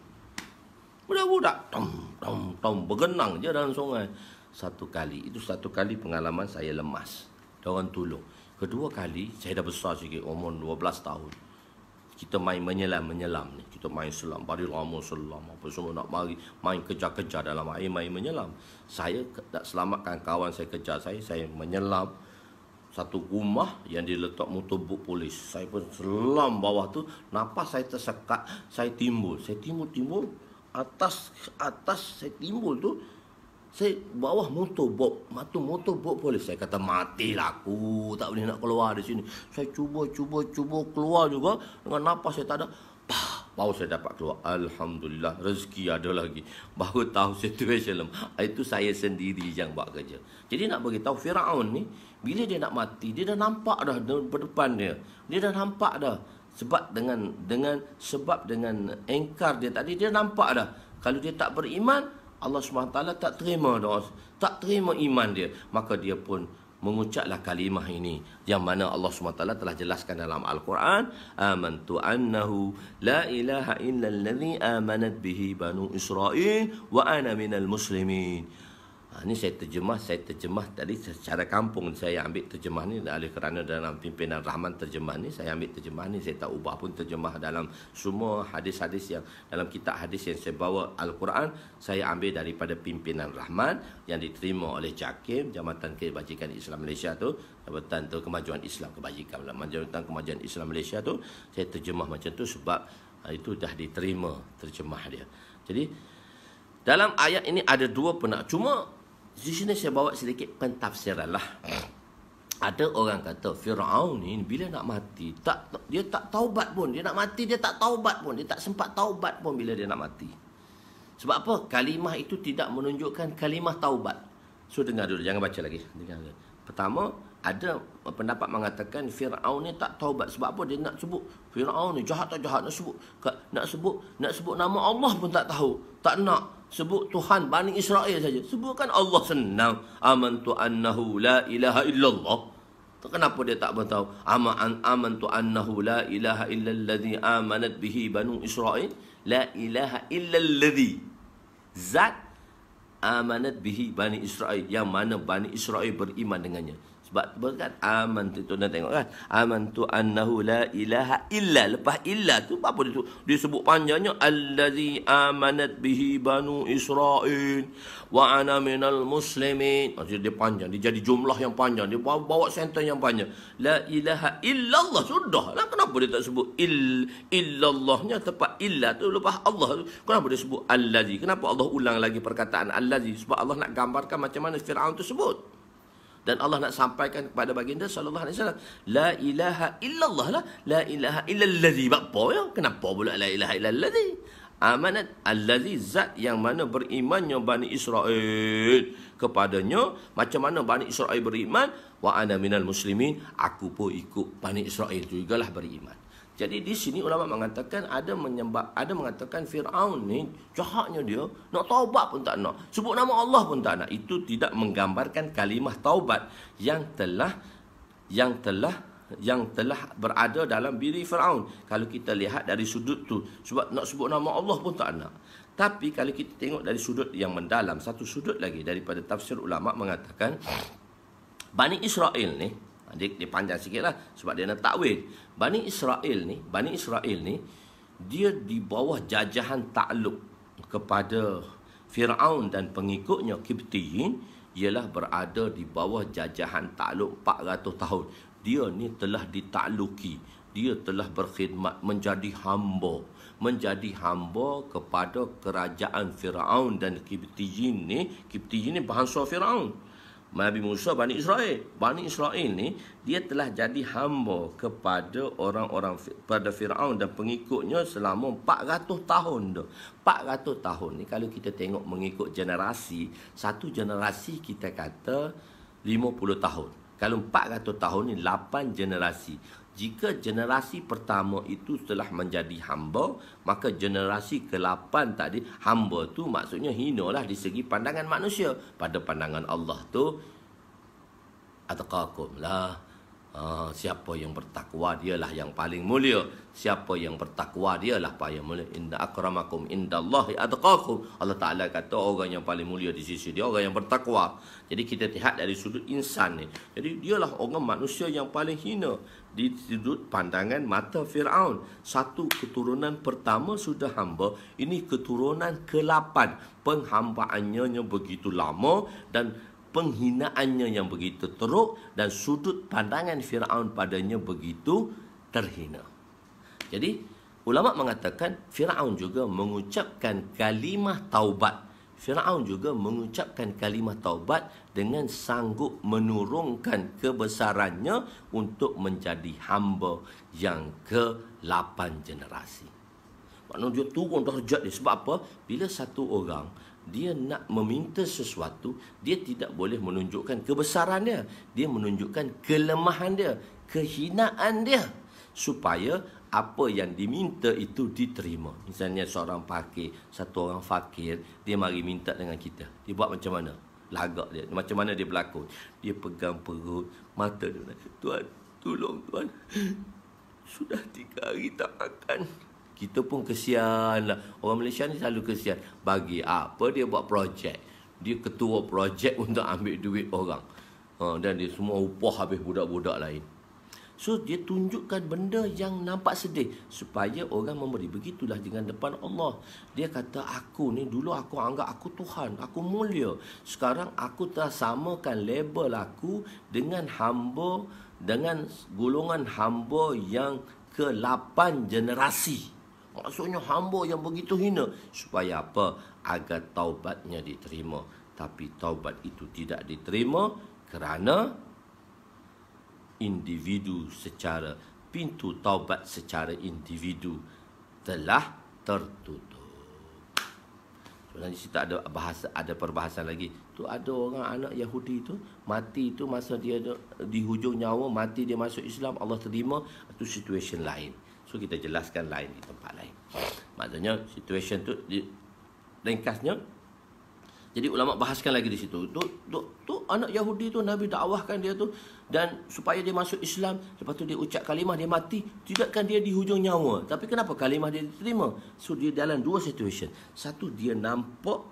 S2: Budak-budak tom berenang je dalam sungai. Satu kali pengalaman saya lemas. Diorang tolong. Kedua kali saya dah besar sikit, umur 12 tahun. Kita main menyelam ni. Kita main selam, bari lama selam apa semua nak main kejar-kejar dalam air, main menyelam. Saya tak selamatkan kawan saya kejar saya menyelam satu rumah yang diletak motorbot polis. Saya pun selam bawah tu, napas saya tersekat, saya timbul. Atas saya timbul tu, saya bawah motorbot polis. Saya kata matilah aku, tak boleh nak keluar dari sini. Saya cuba keluar juga dengan napas saya tak ada. Baru saya dapat keluar. Alhamdulillah, rezeki ada lagi. Baru tahu situation itu saya sendiri yang buat kerja. Jadi nak beritahu Firaun ni, bila dia nak mati, dia dah nampak dah berdepan dia. Dia dah nampak dah. Sebab dengan engkar dia tadi, dia nampak dah. Kalau dia tak beriman, Allah SWT tak terima doa, tak terima iman dia. Maka dia pun mengucaplah kalimah ini yang mana Allah SWT telah jelaskan dalam Al-Quran, amantu annahu la ilaha illa alladhi amanat bihi banu Israel wa ana minal muslimin. Ini saya terjemah tadi secara kampung. Saya ambil terjemah ni oleh kerana dalam pimpinan Rahman terjemah ni, saya ambil terjemah ni, saya tak ubah pun terjemah dalam semua hadis-hadis yang dalam kitab hadis yang saya bawa Al-Quran, saya ambil daripada pimpinan Rahman yang diterima oleh JAKIM, Jabatan Kebajikan Islam Malaysia tu, Jabatan tu Kemajuan Islam Kebajikan, Jabatan Kemajuan Islam Malaysia tu, saya terjemah macam tu sebab itu dah diterima terjemah dia. Jadi dalam ayat ini ada dua cuma di sini saya bawa sedikit pentafsiran lah. Ada orang kata Firaun ni bila nak mati dia tak taubat pun. Dia nak mati dia tak taubat pun. Dia tak sempat taubat pun bila dia nak mati. Sebab apa? Kalimah itu tidak menunjukkan kalimah taubat. So dengar dulu, jangan baca lagi. Dengar dulu. Pertama, ada pendapat mengatakan Firaun ni tak taubat. Sebab apa? Dia nak sebut Firaun ni jahat tak jahat, nak sebut nama Allah pun tak tahu. Tak nak sebut Tuhan Bani Israel saja. Sebutkan Allah senang. Amantu annahu la ilaha illallah. Kenapa dia tak tahu? Amantu annahu la ilaha illalladzi amanat bihi banu Israel. La ilaha illalladzi. Zat amanat bihi Bani Israel. Yang mana Bani Israel beriman dengannya. Sebab berkat aman tu nak tengok kan. Amantu annahu la ilaha illa. Lepas illa tu apa dia sebut panjangnya allazi amanat bihi banu Israel wa ana minal muslimin. Maksud dia panjang, dia jadi jumlah yang panjang, dia bawa sentence yang panjang. La ilaha illallah sudah. Lah kenapa dia tak sebut illallahnya tepat illa tu lepas Allah tu. Kenapa dia sebut allazi? Kenapa Allah ulang lagi perkataan allazi? Sebab Allah nak gambarkan macam mana Firaun tersebut. Dan Allah nak sampaikan kepada baginda sallallahu alaihi wasallam, la ilaha illallah lah, la ilaha illallazi. Apa ya? Kenapa pula la ilaha illallazi? Amanat allazi, zat yang mana berimannya Bani Israel kepadanya. Macam mana Bani Israel beriman? Wa ana minal muslimin, aku pun ikut Bani Israel jugalah beriman. Jadi di sini ulama mengatakan ada mengatakan Firaun ni jahatnya dia, nak taubat pun tak nak, sebut nama Allah pun tak nak. Itu tidak menggambarkan kalimah taubat yang telah berada dalam diri Firaun. Kalau kita lihat dari sudut tu, sebab nak sebut nama Allah pun tak nak. Tapi kalau kita tengok dari sudut yang mendalam, satu sudut lagi daripada tafsir ulama mengatakan Bani Israel ni, dia panjang sikit lah sebab dia nak takwil. Bani Israel ni dia di bawah jajahan takluk kepada Firaun dan pengikutnya Kiptiyin, ialah berada di bawah jajahan takluk 400 tahun. Dia ni telah ditakluki, dia telah berkhidmat menjadi hamba kepada kerajaan Firaun dan Kiptiyin ni bangsa Firaun. Nabi Musa Bani Israel ni dia telah jadi hamba kepada pada Firaun dan pengikutnya selama 400 tahun tu. 400 tahun ni kalau kita tengok mengikut generasi, satu generasi kita kata 50 tahun. Kalau 400 tahun ni 8 generasi. Jika generasi pertama itu telah menjadi hamba, maka generasi ke-8 tadi, hamba tu maksudnya hinalah di segi pandangan manusia. Pada pandangan Allah tu, atqakum lah. Siapa yang bertakwa dialah yang paling mulia. Siapa yang bertakwa dialah paling mulia. Inna akramakum indallahi atqakum. Allah Ta'ala kata orang yang paling mulia di sisi dia orang yang bertakwa. Jadi kita lihat dari sudut insan ni. Jadi dialah orang manusia yang paling hina di sudut pandangan mata Firaun. Satu keturunan pertama sudah hamba, ini keturunan ke-8. Penghambaannya begitu lama dan penghinaannya yang begitu teruk, dan sudut pandangan Firaun padanya begitu terhina. Jadi ulama mengatakan Firaun juga mengucapkan kalimah taubat. Firaun juga mengucapkan kalimah taubat dengan sanggup menurunkan kebesarannya untuk menjadi hamba yang ke-8 generasi. Maknanya dia turun darjat dia. Sebab apa? Bila satu orang dia nak meminta sesuatu, dia tidak boleh menunjukkan kebesaran dia. Dia menunjukkan kelemahan dia, kehinaan dia, supaya apa yang diminta itu diterima. Misalnya satu orang fakir, dia mari minta dengan kita. Dia buat macam mana? lagak dia. Macam mana dia berlakon? Dia pegang perut, mata dia. Tuan, tolong Tuan. Sudah 3 hari tak makan. Kita pun kesian lah. Orang Malaysia ni selalu kesian. Bagi apa dia buat projek? Dia ketua projek untuk ambil duit orang. Dan dia semua upah habis budak-budak lain. So, dia tunjukkan benda yang nampak sedih. Supaya orang memberi. Begitulah dengan depan Allah. Dia kata, aku ni dulu aku anggap aku Tuhan. Aku mulia. Sekarang aku telah samakan label aku dengan hamba. Dengan golongan hamba yang ke-8 generasi. Maksudnya hamba yang begitu hina. Supaya apa? Agar taubatnya diterima. Tapi taubat itu tidak diterima kerana individu secara pintu taubat secara individu telah tertutup. Sebenarnya di situ ada perbahasan lagi. Tu ada orang anak Yahudi tu mati tu masa dia di hujung nyawa mati dia masuk Islam, Allah terima, itu situation lain. So kita jelaskan lain di tempat lain. Maksudnya situation tu ringkasnya. Jadi ulama bahaskan lagi di situ. Tu anak Yahudi tu Nabi dakwahkan dia tu dan supaya dia masuk Islam, lepas tu dia ucap kalimah dia mati, tidakkan dia di hujung nyawa. Tapi kenapa kalimah dia diterima? So dia dalam 2 situation. Satu dia nampak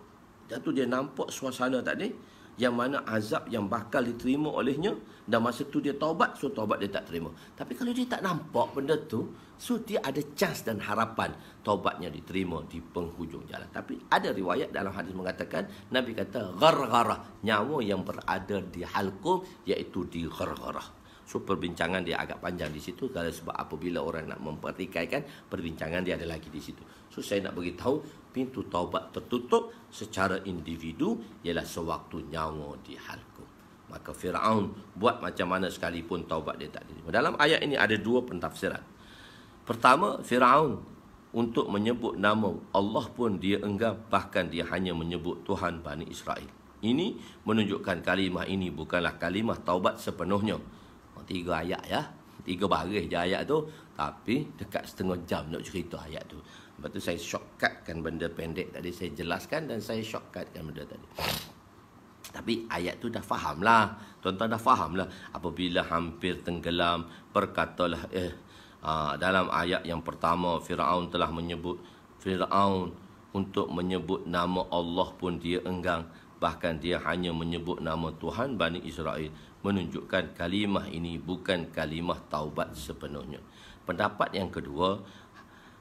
S2: suasana tadi yang mana azab yang bakal diterima olehnya dan masa tu dia taubat, so taubat dia tak terima. Tapi kalau dia tak nampak benda tu, so dia ada chance dan harapan taubatnya diterima di penghujung jalan. Tapi ada riwayat dalam hadis mengatakan Nabi kata ghargharah, nyawa yang berada di halqum iaitu di ghargharah. So perbincangan dia agak panjang di situ kalau sebab apabila orang nak mempertikaikan perbincangan dia ada lagi di situ. So saya nak beritahu pintu taubat tertutup secara individu ialah sewaktu nyawa di halqum. Maka Firaun buat macam mana sekalipun taubat dia tak diterima. Dalam ayat ini ada 2 pentafsiran. Pertama, Firaun untuk menyebut nama Allah pun dia enggan, bahkan dia hanya menyebut Tuhan Bani Israel. Ini menunjukkan kalimah ini bukanlah kalimah taubat sepenuhnya. 3 ayat ya. 3 baris je ayat tu. Tapi dekat setengah jam nak cerita ayat tu. Lepas tu saya shortcutkan benda pendek tadi. Saya jelaskan dan saya shortcutkan benda tadi. Tapi ayat tu dah faham lah. Tuan-tuan dah faham lah. Apabila hampir tenggelam, berkatalah dalam ayat yang pertama Firaun telah menyebut Firaun untuk menyebut nama Allah pun dia enggan. Bahkan dia hanya menyebut nama Tuhan Bani Israel. Menunjukkan kalimah ini bukan kalimah taubat sepenuhnya. Pendapat yang kedua,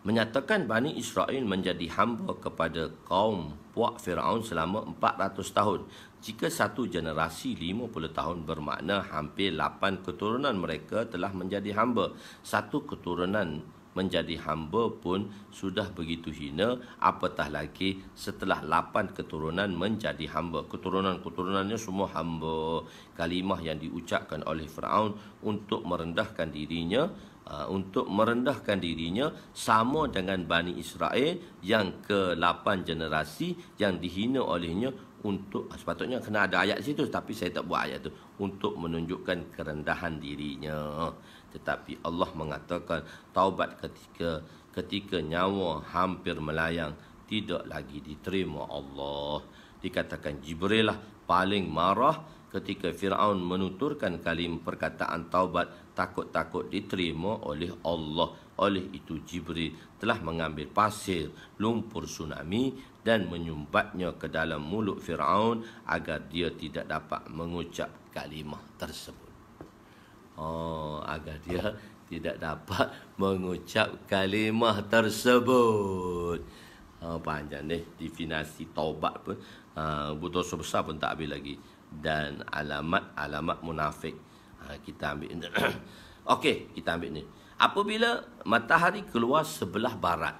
S2: menyatakan Bani Israel menjadi hamba kepada kaum puak Firaun selama 400 tahun. Jika satu generasi 50 tahun bermakna hampir 8 keturunan mereka telah menjadi hamba. Satu keturunan menjadi hamba pun sudah begitu hina, apatah lagi setelah 8 keturunan menjadi hamba. Keturunan-keturunannya semua hamba. Kalimah yang diucapkan oleh Firaun untuk merendahkan dirinya sama dengan Bani Israel yang ke-8 generasi yang dihina olehnya untuk sepatutnya kena ada ayat situ tapi saya tak buat ayat tu untuk menunjukkan kerendahan dirinya. Tetapi Allah mengatakan taubat ketika nyawa hampir melayang tidak lagi diterima Allah. Dikatakan Jibril lah paling marah ketika Firaun menuturkan kalim perkataan taubat takut-takut diterima oleh Allah. Oleh itu Jibril telah mengambil pasir, lumpur tsunami dan menyumbatnya ke dalam mulut Firaun agar dia tidak dapat mengucap kalimah tersebut. Agar dia tidak dapat mengucap kalimah tersebut. Panjang ni definisi taubat pun dosa besar pun tak habis lagi. Dan alamat munafik. Kita ambil okey, kita ambil ni. Apabila matahari keluar sebelah barat.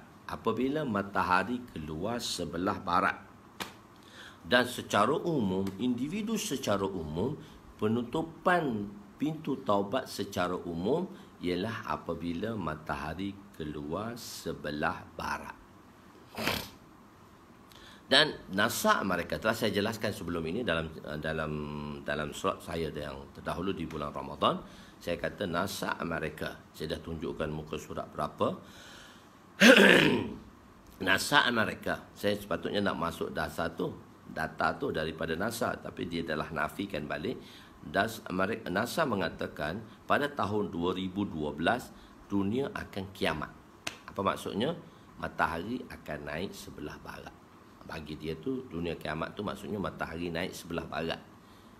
S2: Dan secara umum, individu secara umum, penutupan pintu taubat secara umum ialah apabila matahari keluar sebelah barat. Dan nasak mereka telah saya jelaskan sebelum ini dalam surat saya yang terdahulu di bulan Ramadan. Saya kata nasak mereka. Saya dah tunjukkan muka surat berapa. Nasak mereka. Saya sepatutnya nak masuk dasar tu.
S1: data tu daripada NASA, tapi dia telah nafikan balik. NASA mengatakan pada tahun 2012 dunia akan kiamat. Apa maksudnya? Matahari akan naik sebelah barat. Bagi dia tu dunia kiamat tu maksudnya matahari naik sebelah barat.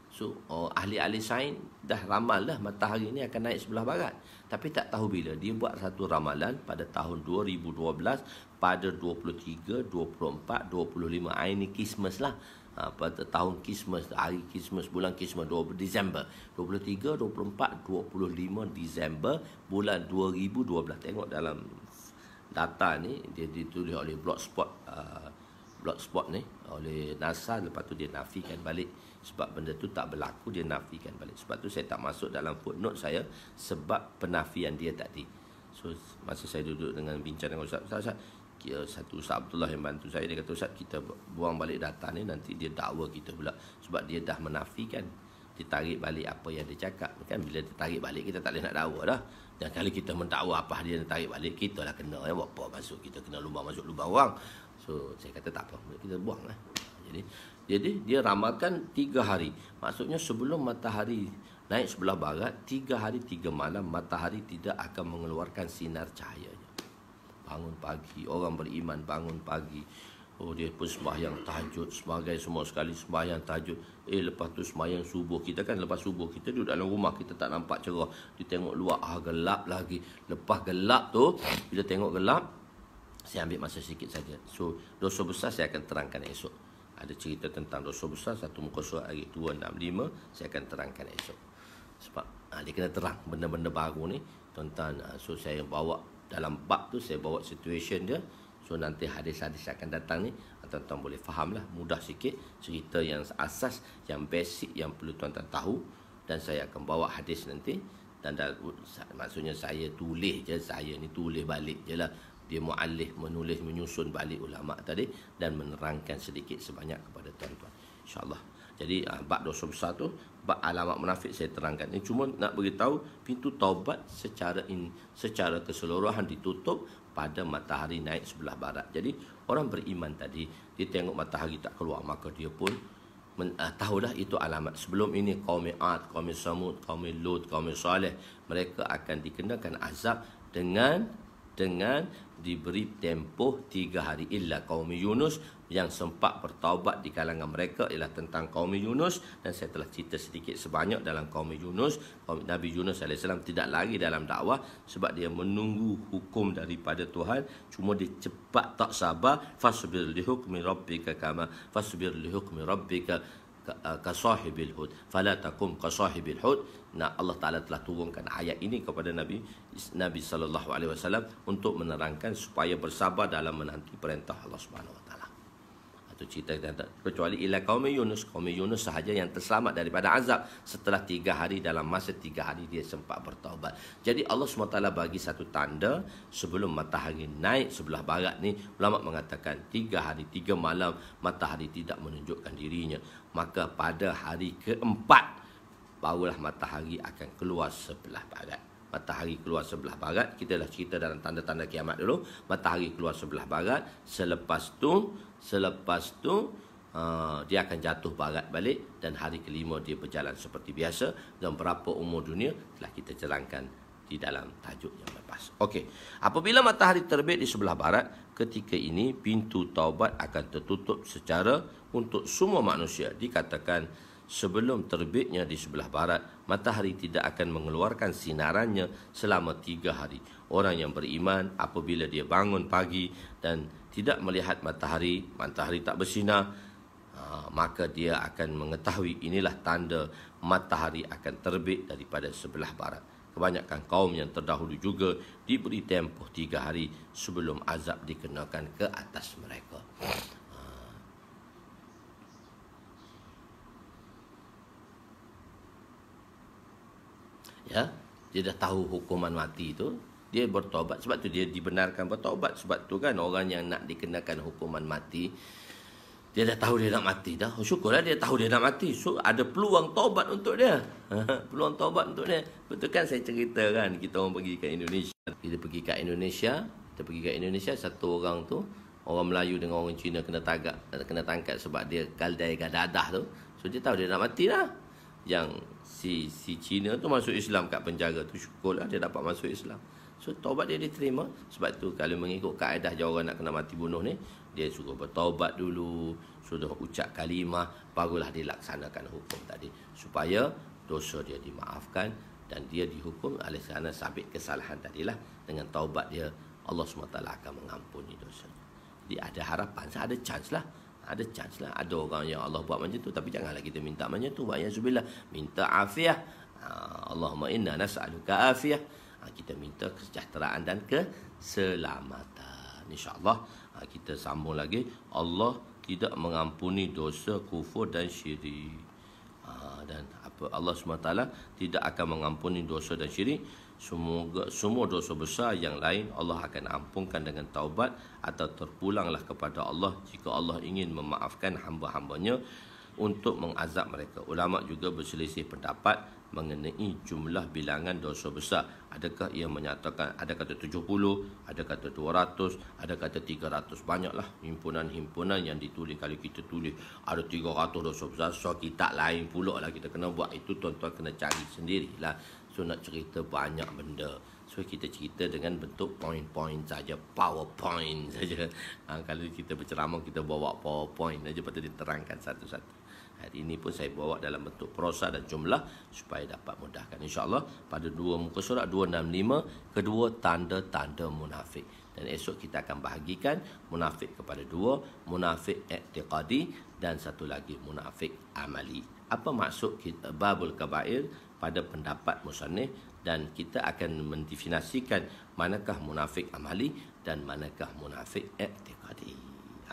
S1: So ahli-ahli sains dah ramal lah matahari ni akan naik sebelah barat. Tapi tak tahu bila. Dia buat satu ramalan pada tahun 2012 pada 23, 24, 25. Ini Christmas lah. Pada tahun Christmas, hari Christmas, bulan Christmas, Disember 23, 24, 25 Disember bulan 2012. Tengok dalam data ni, dia ditulis oleh Blogspot ni oleh NASA. Lepas tu dia nafikan balik. Sebab benda tu tak berlaku, dia nafikan balik. Sebab tu saya tak masuk dalam footnote saya sebab penafian dia tadi. So masa saya duduk dengan bincang dengan Ustaz, satu Ustaz Abdullah yang bantu saya, dia kata, Ustaz, kita buang balik data ni, nanti dia dakwa kita pula. Sebab dia dah menafikan, ditarik balik apa yang dia cakap. Kan bila ditarik balik, kita tak boleh nak dakwa dah. Dan kalau kita mendakwa apa dia tarik balik, kita lah kena. Buat apa masuk, kita kena lubang masuk lubang orang. So saya kata tak apa, kita buang lah. Jadi dia ramalkan 3 hari. Maksudnya sebelum matahari naik sebelah barat, 3 hari 3 malam matahari tidak akan mengeluarkan sinar cahayanya. Bangun pagi, orang beriman bangun pagi. Oh, dia pun sembahyang tahajud, sebagai semua sekali sembahyang tahajud. Lepas tu sembahyang subuh. Kita kan lepas subuh kita duduk dalam rumah, kita tak nampak cerah. Dia tengok luar, gelap lagi. Lepas gelap tu, bila tengok gelap, saya ambil masa sikit saja. So dosa besar saya akan terangkan esok. Ada cerita tentang dosa besar, satu muka surat ayat 265, saya akan terangkan esok. Sebab dia kena terang benda-benda baru ni tentang, so saya bawa dalam bab tu, saya bawa situation dia. So nanti hadis-hadis akan datang ni, tuan-tuan boleh faham lah, mudah sikit. Cerita yang asas, yang basic, yang perlu tuan-tuan tahu. Dan saya akan bawa hadis nanti. Dan maksudnya saya tulis je, saya ni tulis balik je lah. Dia mu'allif, menulis, menyusun balik ulama' tadi dan menerangkan sedikit sebanyak kepada tuan-tuan, insyaAllah. Jadi bab dosa besar tu, bab alamat munafik saya terangkan. Ini cuma nak beritahu pintu taubat secara keseluruhan ditutup pada matahari naik sebelah barat. Jadi orang beriman tadi, dia tengok matahari tak keluar, maka dia pun tahulah itu alamat. Sebelum ini kaum Ad, kaum Samud, kaum Lut, kaum Saleh, mereka akan dikenakan azab dengan diberi tempoh 3 hari. Illa kaum Yunus, yang sempat bertaubat di kalangan mereka ialah tentang kaum Yunus. Dan saya telah cerita sedikit sebanyak dalam kaum Yunus. Nabi Yunus AS tidak lari dalam dakwah sebab dia menunggu hukum daripada Tuhan. Cuma dia cepat tak sabar. Fasbir li hukmi rabbika kama fasbir li hukmi rabbika kasahibil hud fala takum kasahibil hud. Nah, Allah Taala telah turunkan ayat ini kepada Nabi sallallahu alaihi wasallam untuk menerangkan supaya bersabar dalam menanti perintah Allah Subhanahu wa taala. Itu cerita kecuali ila kaum Yunus sahaja yang terselamat daripada azab setelah 3 hari. Dalam masa 3 hari dia sempat bertaubat. Jadi Allah SWT bagi satu tanda sebelum matahari naik sebelah barat ni. Ulama mengatakan 3 hari 3 malam matahari tidak menunjukkan dirinya. Maka pada hari keempat barulah matahari akan keluar sebelah barat. Matahari keluar sebelah barat, kita dah cerita dalam tanda-tanda kiamat dulu. Matahari keluar sebelah barat, selepas tu dia akan jatuh barat balik. Dan hari kelima dia berjalan seperti biasa. Dan berapa umur dunia telah kita terangkan di dalam tajuk yang lepas. Okey, apabila matahari terbit di sebelah barat, ketika ini pintu taubat akan tertutup secara untuk semua manusia. Dikatakan sebelum terbitnya di sebelah barat, matahari tidak akan mengeluarkan sinarannya selama 3 hari. Orang yang beriman apabila dia bangun pagi dan tidak melihat matahari tak bersinar, maka dia akan mengetahui inilah tanda matahari akan terbit daripada sebelah barat. Kebanyakan kaum yang terdahulu juga diberi tempoh 3 hari sebelum azab dikenakan ke atas mereka. Ya, dia dah tahu hukuman mati itu, dia bertaubat. Sebab tu dia dibenarkan bertaubat. Sebab tu kan orang yang nak dikenakan hukuman mati, dia dah tahu dia nak mati dah. Syukurlah dia tahu dia nak mati. So ada peluang taubat untuk dia. Peluang taubat untuk dia. Betul kan saya cerita kan, kita orang pergi ke Indonesia. Kita pergi ke Indonesia, satu orang tu, orang Melayu dengan orang Cina kena tangkap sebab dia galdai dadah tu. So dia tahu dia nak mati lah. Yang si Cina tu masuk Islam kat penjara tu, syukurlah dia dapat masuk Islam. So taubat dia diterima. Sebab tu kalau mengikut kaedah je orang nak kena mati bunuh ni, dia suruh bertaubat dulu, sudah ucap kalimah, barulah dilaksanakan hukum tadi, supaya dosa dia dimaafkan dan dia dihukum oleh kerana sabit kesalahan tadilah. Dengan taubat dia, Allah SWT akan mengampuni dosa. Jadi ada harapan, ada chance lah. Ada chance lah. Ada orang yang Allah buat macam tu, tapi janganlah kita minta macam tu. Wa'iyasubillah, minta afiah. Allahumma inna nas'aluka afiah. Kita minta kesejahteraan dan keselamatan. InsyaAllah kita sambung lagi. Allah tidak mengampuni dosa kufur dan syirik. Dan apa, Allah SWT tidak akan mengampuni dosa dan syirik. Semua dosa besar yang lain Allah akan ampunkan dengan taubat atau terpulanglah kepada Allah jika Allah ingin memaafkan hamba-hambanya untuk mengazab mereka. Ulama juga berselisih pendapat mengenai jumlah bilangan dosa besar. Adakah ia menyatakan ada kata 70, ada kata 200, ada kata 300. Banyaklah himpunan-himpunan yang ditulis. Kalau kita tulis ada 300 dosa besar, so kita lain pula lah kita kena buat. Itu tuan-tuan kena cari sendirilah. So nak cerita banyak benda, so kita cerita dengan bentuk poin-poin saja, PowerPoint saja. Kalau kita berceramah, kita bawa PowerPoint saja, patut diterangkan satu-satu. Hari ini pun saya bawa dalam bentuk prosa dan jumlah supaya dapat mudahkan. InsyaAllah pada 2 muka surat 265, kedua tanda-tanda munafik. Dan esok kita akan bahagikan munafik kepada 2, munafik i'tiqadi dan satu lagi munafik amali. Apa maksud kita babul kabair pada pendapat musannif, dan kita akan mendefinisikan manakah munafik amali dan manakah munafik i'tiqadi.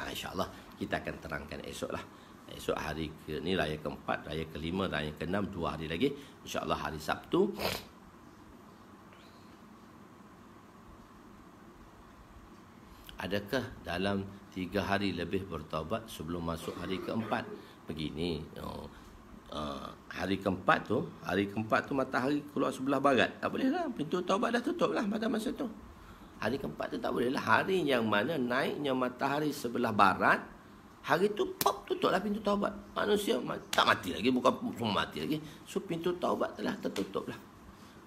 S1: InsyaAllah kita akan terangkan esok lah. Esok hari ni raya keempat, raya kelima, raya keenam, 2 hari lagi. InsyaAllah hari Sabtu. Adakah dalam 3 hari lebih bertaubat sebelum masuk hari keempat? Begini, hari keempat tu matahari keluar sebelah barat, tak boleh lah, pintu taubat dah tutup lah pada masa tu. Hari keempat tu tak boleh lah. Hari yang mana naiknya matahari sebelah barat, hari tu pop, tutup lah pintu taubat. Manusia tak mati lagi, bukan semua mati lagi. So pintu taubat telah tertutup lah.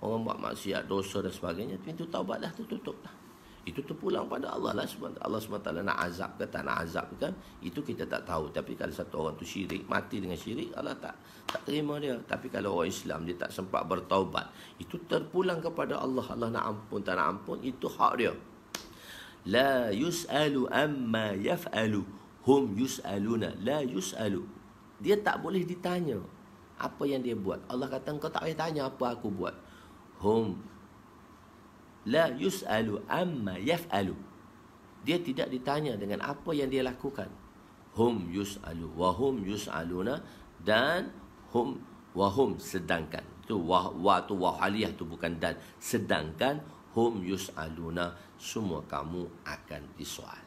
S1: Orang buat maksiat, dosa dan sebagainya, pintu taubat dah tertutup lah. Itu terpulang pada Allah lah. Allah SWT nak azab ke tak nak azab kan, itu kita tak tahu. Tapi kalau satu orang tu syirik, mati dengan syirik, Allah tak terima dia. Tapi kalau orang Islam dia tak sempat bertaubat, itu terpulang kepada Allah. Allah nak ampun tak nak ampun, itu hak dia. La yus'alu amma yaf'alu hum yus'aluna. La yus'alu, dia tak boleh ditanya apa yang dia buat. Allah kata engkau tak payah tanya apa aku buat. Hum la yus'alu amma yaf'alu, dia tidak ditanya dengan apa yang dia lakukan. Hum yus'alu wa hum yus'aluna, dan hum wa hum, sedangkan tu wa tu wahaliyah tu bukan dan, sedangkan hum yus'aluna, semua kamu akan disoal.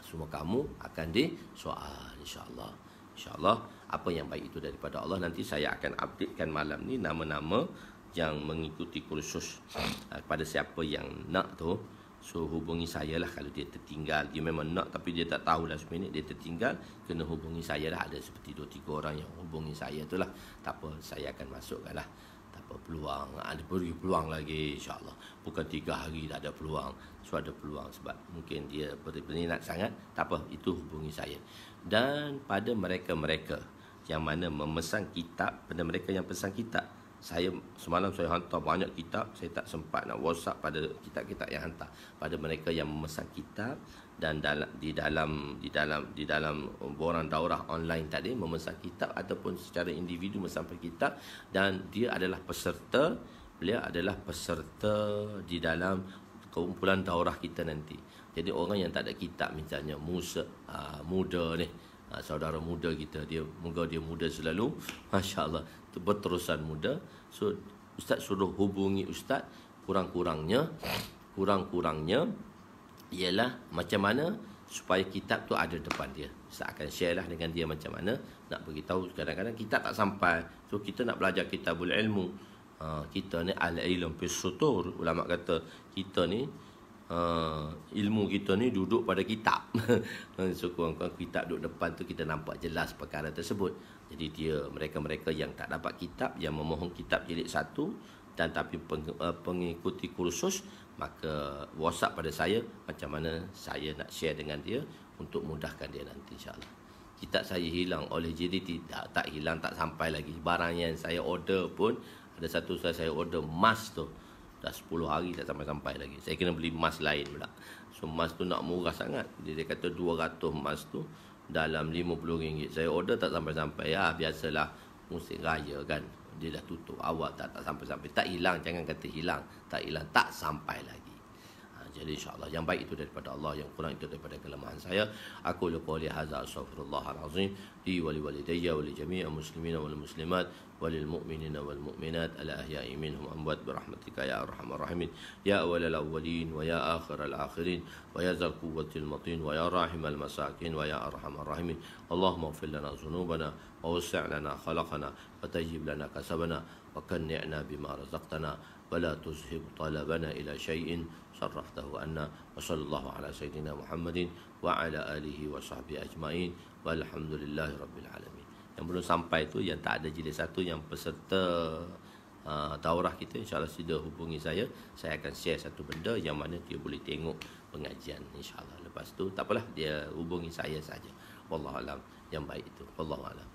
S1: Semua kamu akan disoal, insyaAllah. InsyaAllah apa yang baik itu daripada Allah. Nanti saya akan updatekan malam ni nama-nama yang mengikuti kursus. Kepada siapa yang nak tu, so hubungi saya lah. Kalau dia tertinggal, dia memang nak tapi dia tak tahu last minute, dia tertinggal, kena hubungi saya lah. Ada seperti 2-3 orang yang hubungi saya tu lah. Tak apa, saya akan masukkan lah. Tak apa, peluang, ada beri peluang lagi, insyaAllah. Bukan 3 hari dah ada peluang. So ada peluang sebab mungkin dia berminat sangat. Tak apa, itu hubungi saya. Dan pada mereka-mereka yang mana memesan kitab, pada mereka yang pesan kitab, semalam saya hantar banyak kitab, saya tak sempat nak WhatsApp pada kitab-kitab yang hantar. Pada mereka yang memesan kitab dan di dalam borang daurah online tadi memesan kitab ataupun secara individu memesan kitab, dan dia adalah peserta, beliau adalah peserta di dalam kumpulan daurah kita nanti. Jadi orang yang tak ada kitab, misalnya muda ni, saudara muda kita, moga dia muda selalu, masya-Allah, berterusan muda. So ustaz suruh hubungi ustaz, kurang-kurangnya ialah macam mana supaya kitab tu ada depan dia. Ustaz akan share lah dengan dia macam mana nak beritahu. Kadang-kadang kitab tak sampai, so kita nak belajar kitabul ilmu. Kita ni al-ilm fis sutur, ulama kata kita ni
S2: ilmu kita ni duduk pada kitab. So kurang-kurang kitab duduk depan tu kita nampak jelas perkara tersebut. Jadi mereka-mereka yang tak dapat kitab, yang memohon kitab jilid 1 dan tapi pengikuti kursus, maka WhatsApp pada saya macam mana saya nak share dengan dia untuk mudahkan dia nanti insya-Allah. Kitab saya hilang oleh JDT, tak hilang, tak sampai lagi. Barang yang saya order pun ada satu saya order emas tu dah 10 hari tak sampai-sampai lagi. Saya kena beli emas lain pula. So emas tu nak murah sangat. Dia kata 200 emas tu dalam RM50. Saya order tak sampai-sampai. Ya biasalah musim raya kan. Dia dah tutup awal tak sampai-sampai. Tak hilang, jangan kata hilang. Tak hilang, tak sampai lagi. Jadi insya-Allah yang baik itu daripada Allah, yang kurang itu daripada kelemahan saya. Aku qouli hadza astaghfirullahal azim li wa liwalidayya wa li jami'il muslimina wal muslimat wa lil mu'minina wal mu'minat al ahya'i minhum amwat bi rahmatika ya arhamar rahimin ya awwalal awwalin wa ya akhiral akhirin wa ya dzal quwwatil matin wa ya rahimal masakin wa ya arhamar rahimin. Allahumma ighfir lana dhunubana wa wasi' lana khalaqana wa tayyib lana kasabana wa kanni'na bima razaqtana wa la tuzhib talabana ila syai'in sarraftahu anna wa sallallahu ala sayyidina Muhammadin wa ala alihi wa sahbihi ajma'in walhamdulillahi rabbil alamin. Yang belum sampai tu, yang tak ada jilid 1, yang peserta daurah kita, insyaAllah sida hubungi saya akan share satu benda yang mana dia boleh tengok pengajian insyaAllah. Lepas tu tak apalah, dia hubungi saya saja. Wallahualam yang baik itu. Wallahualam.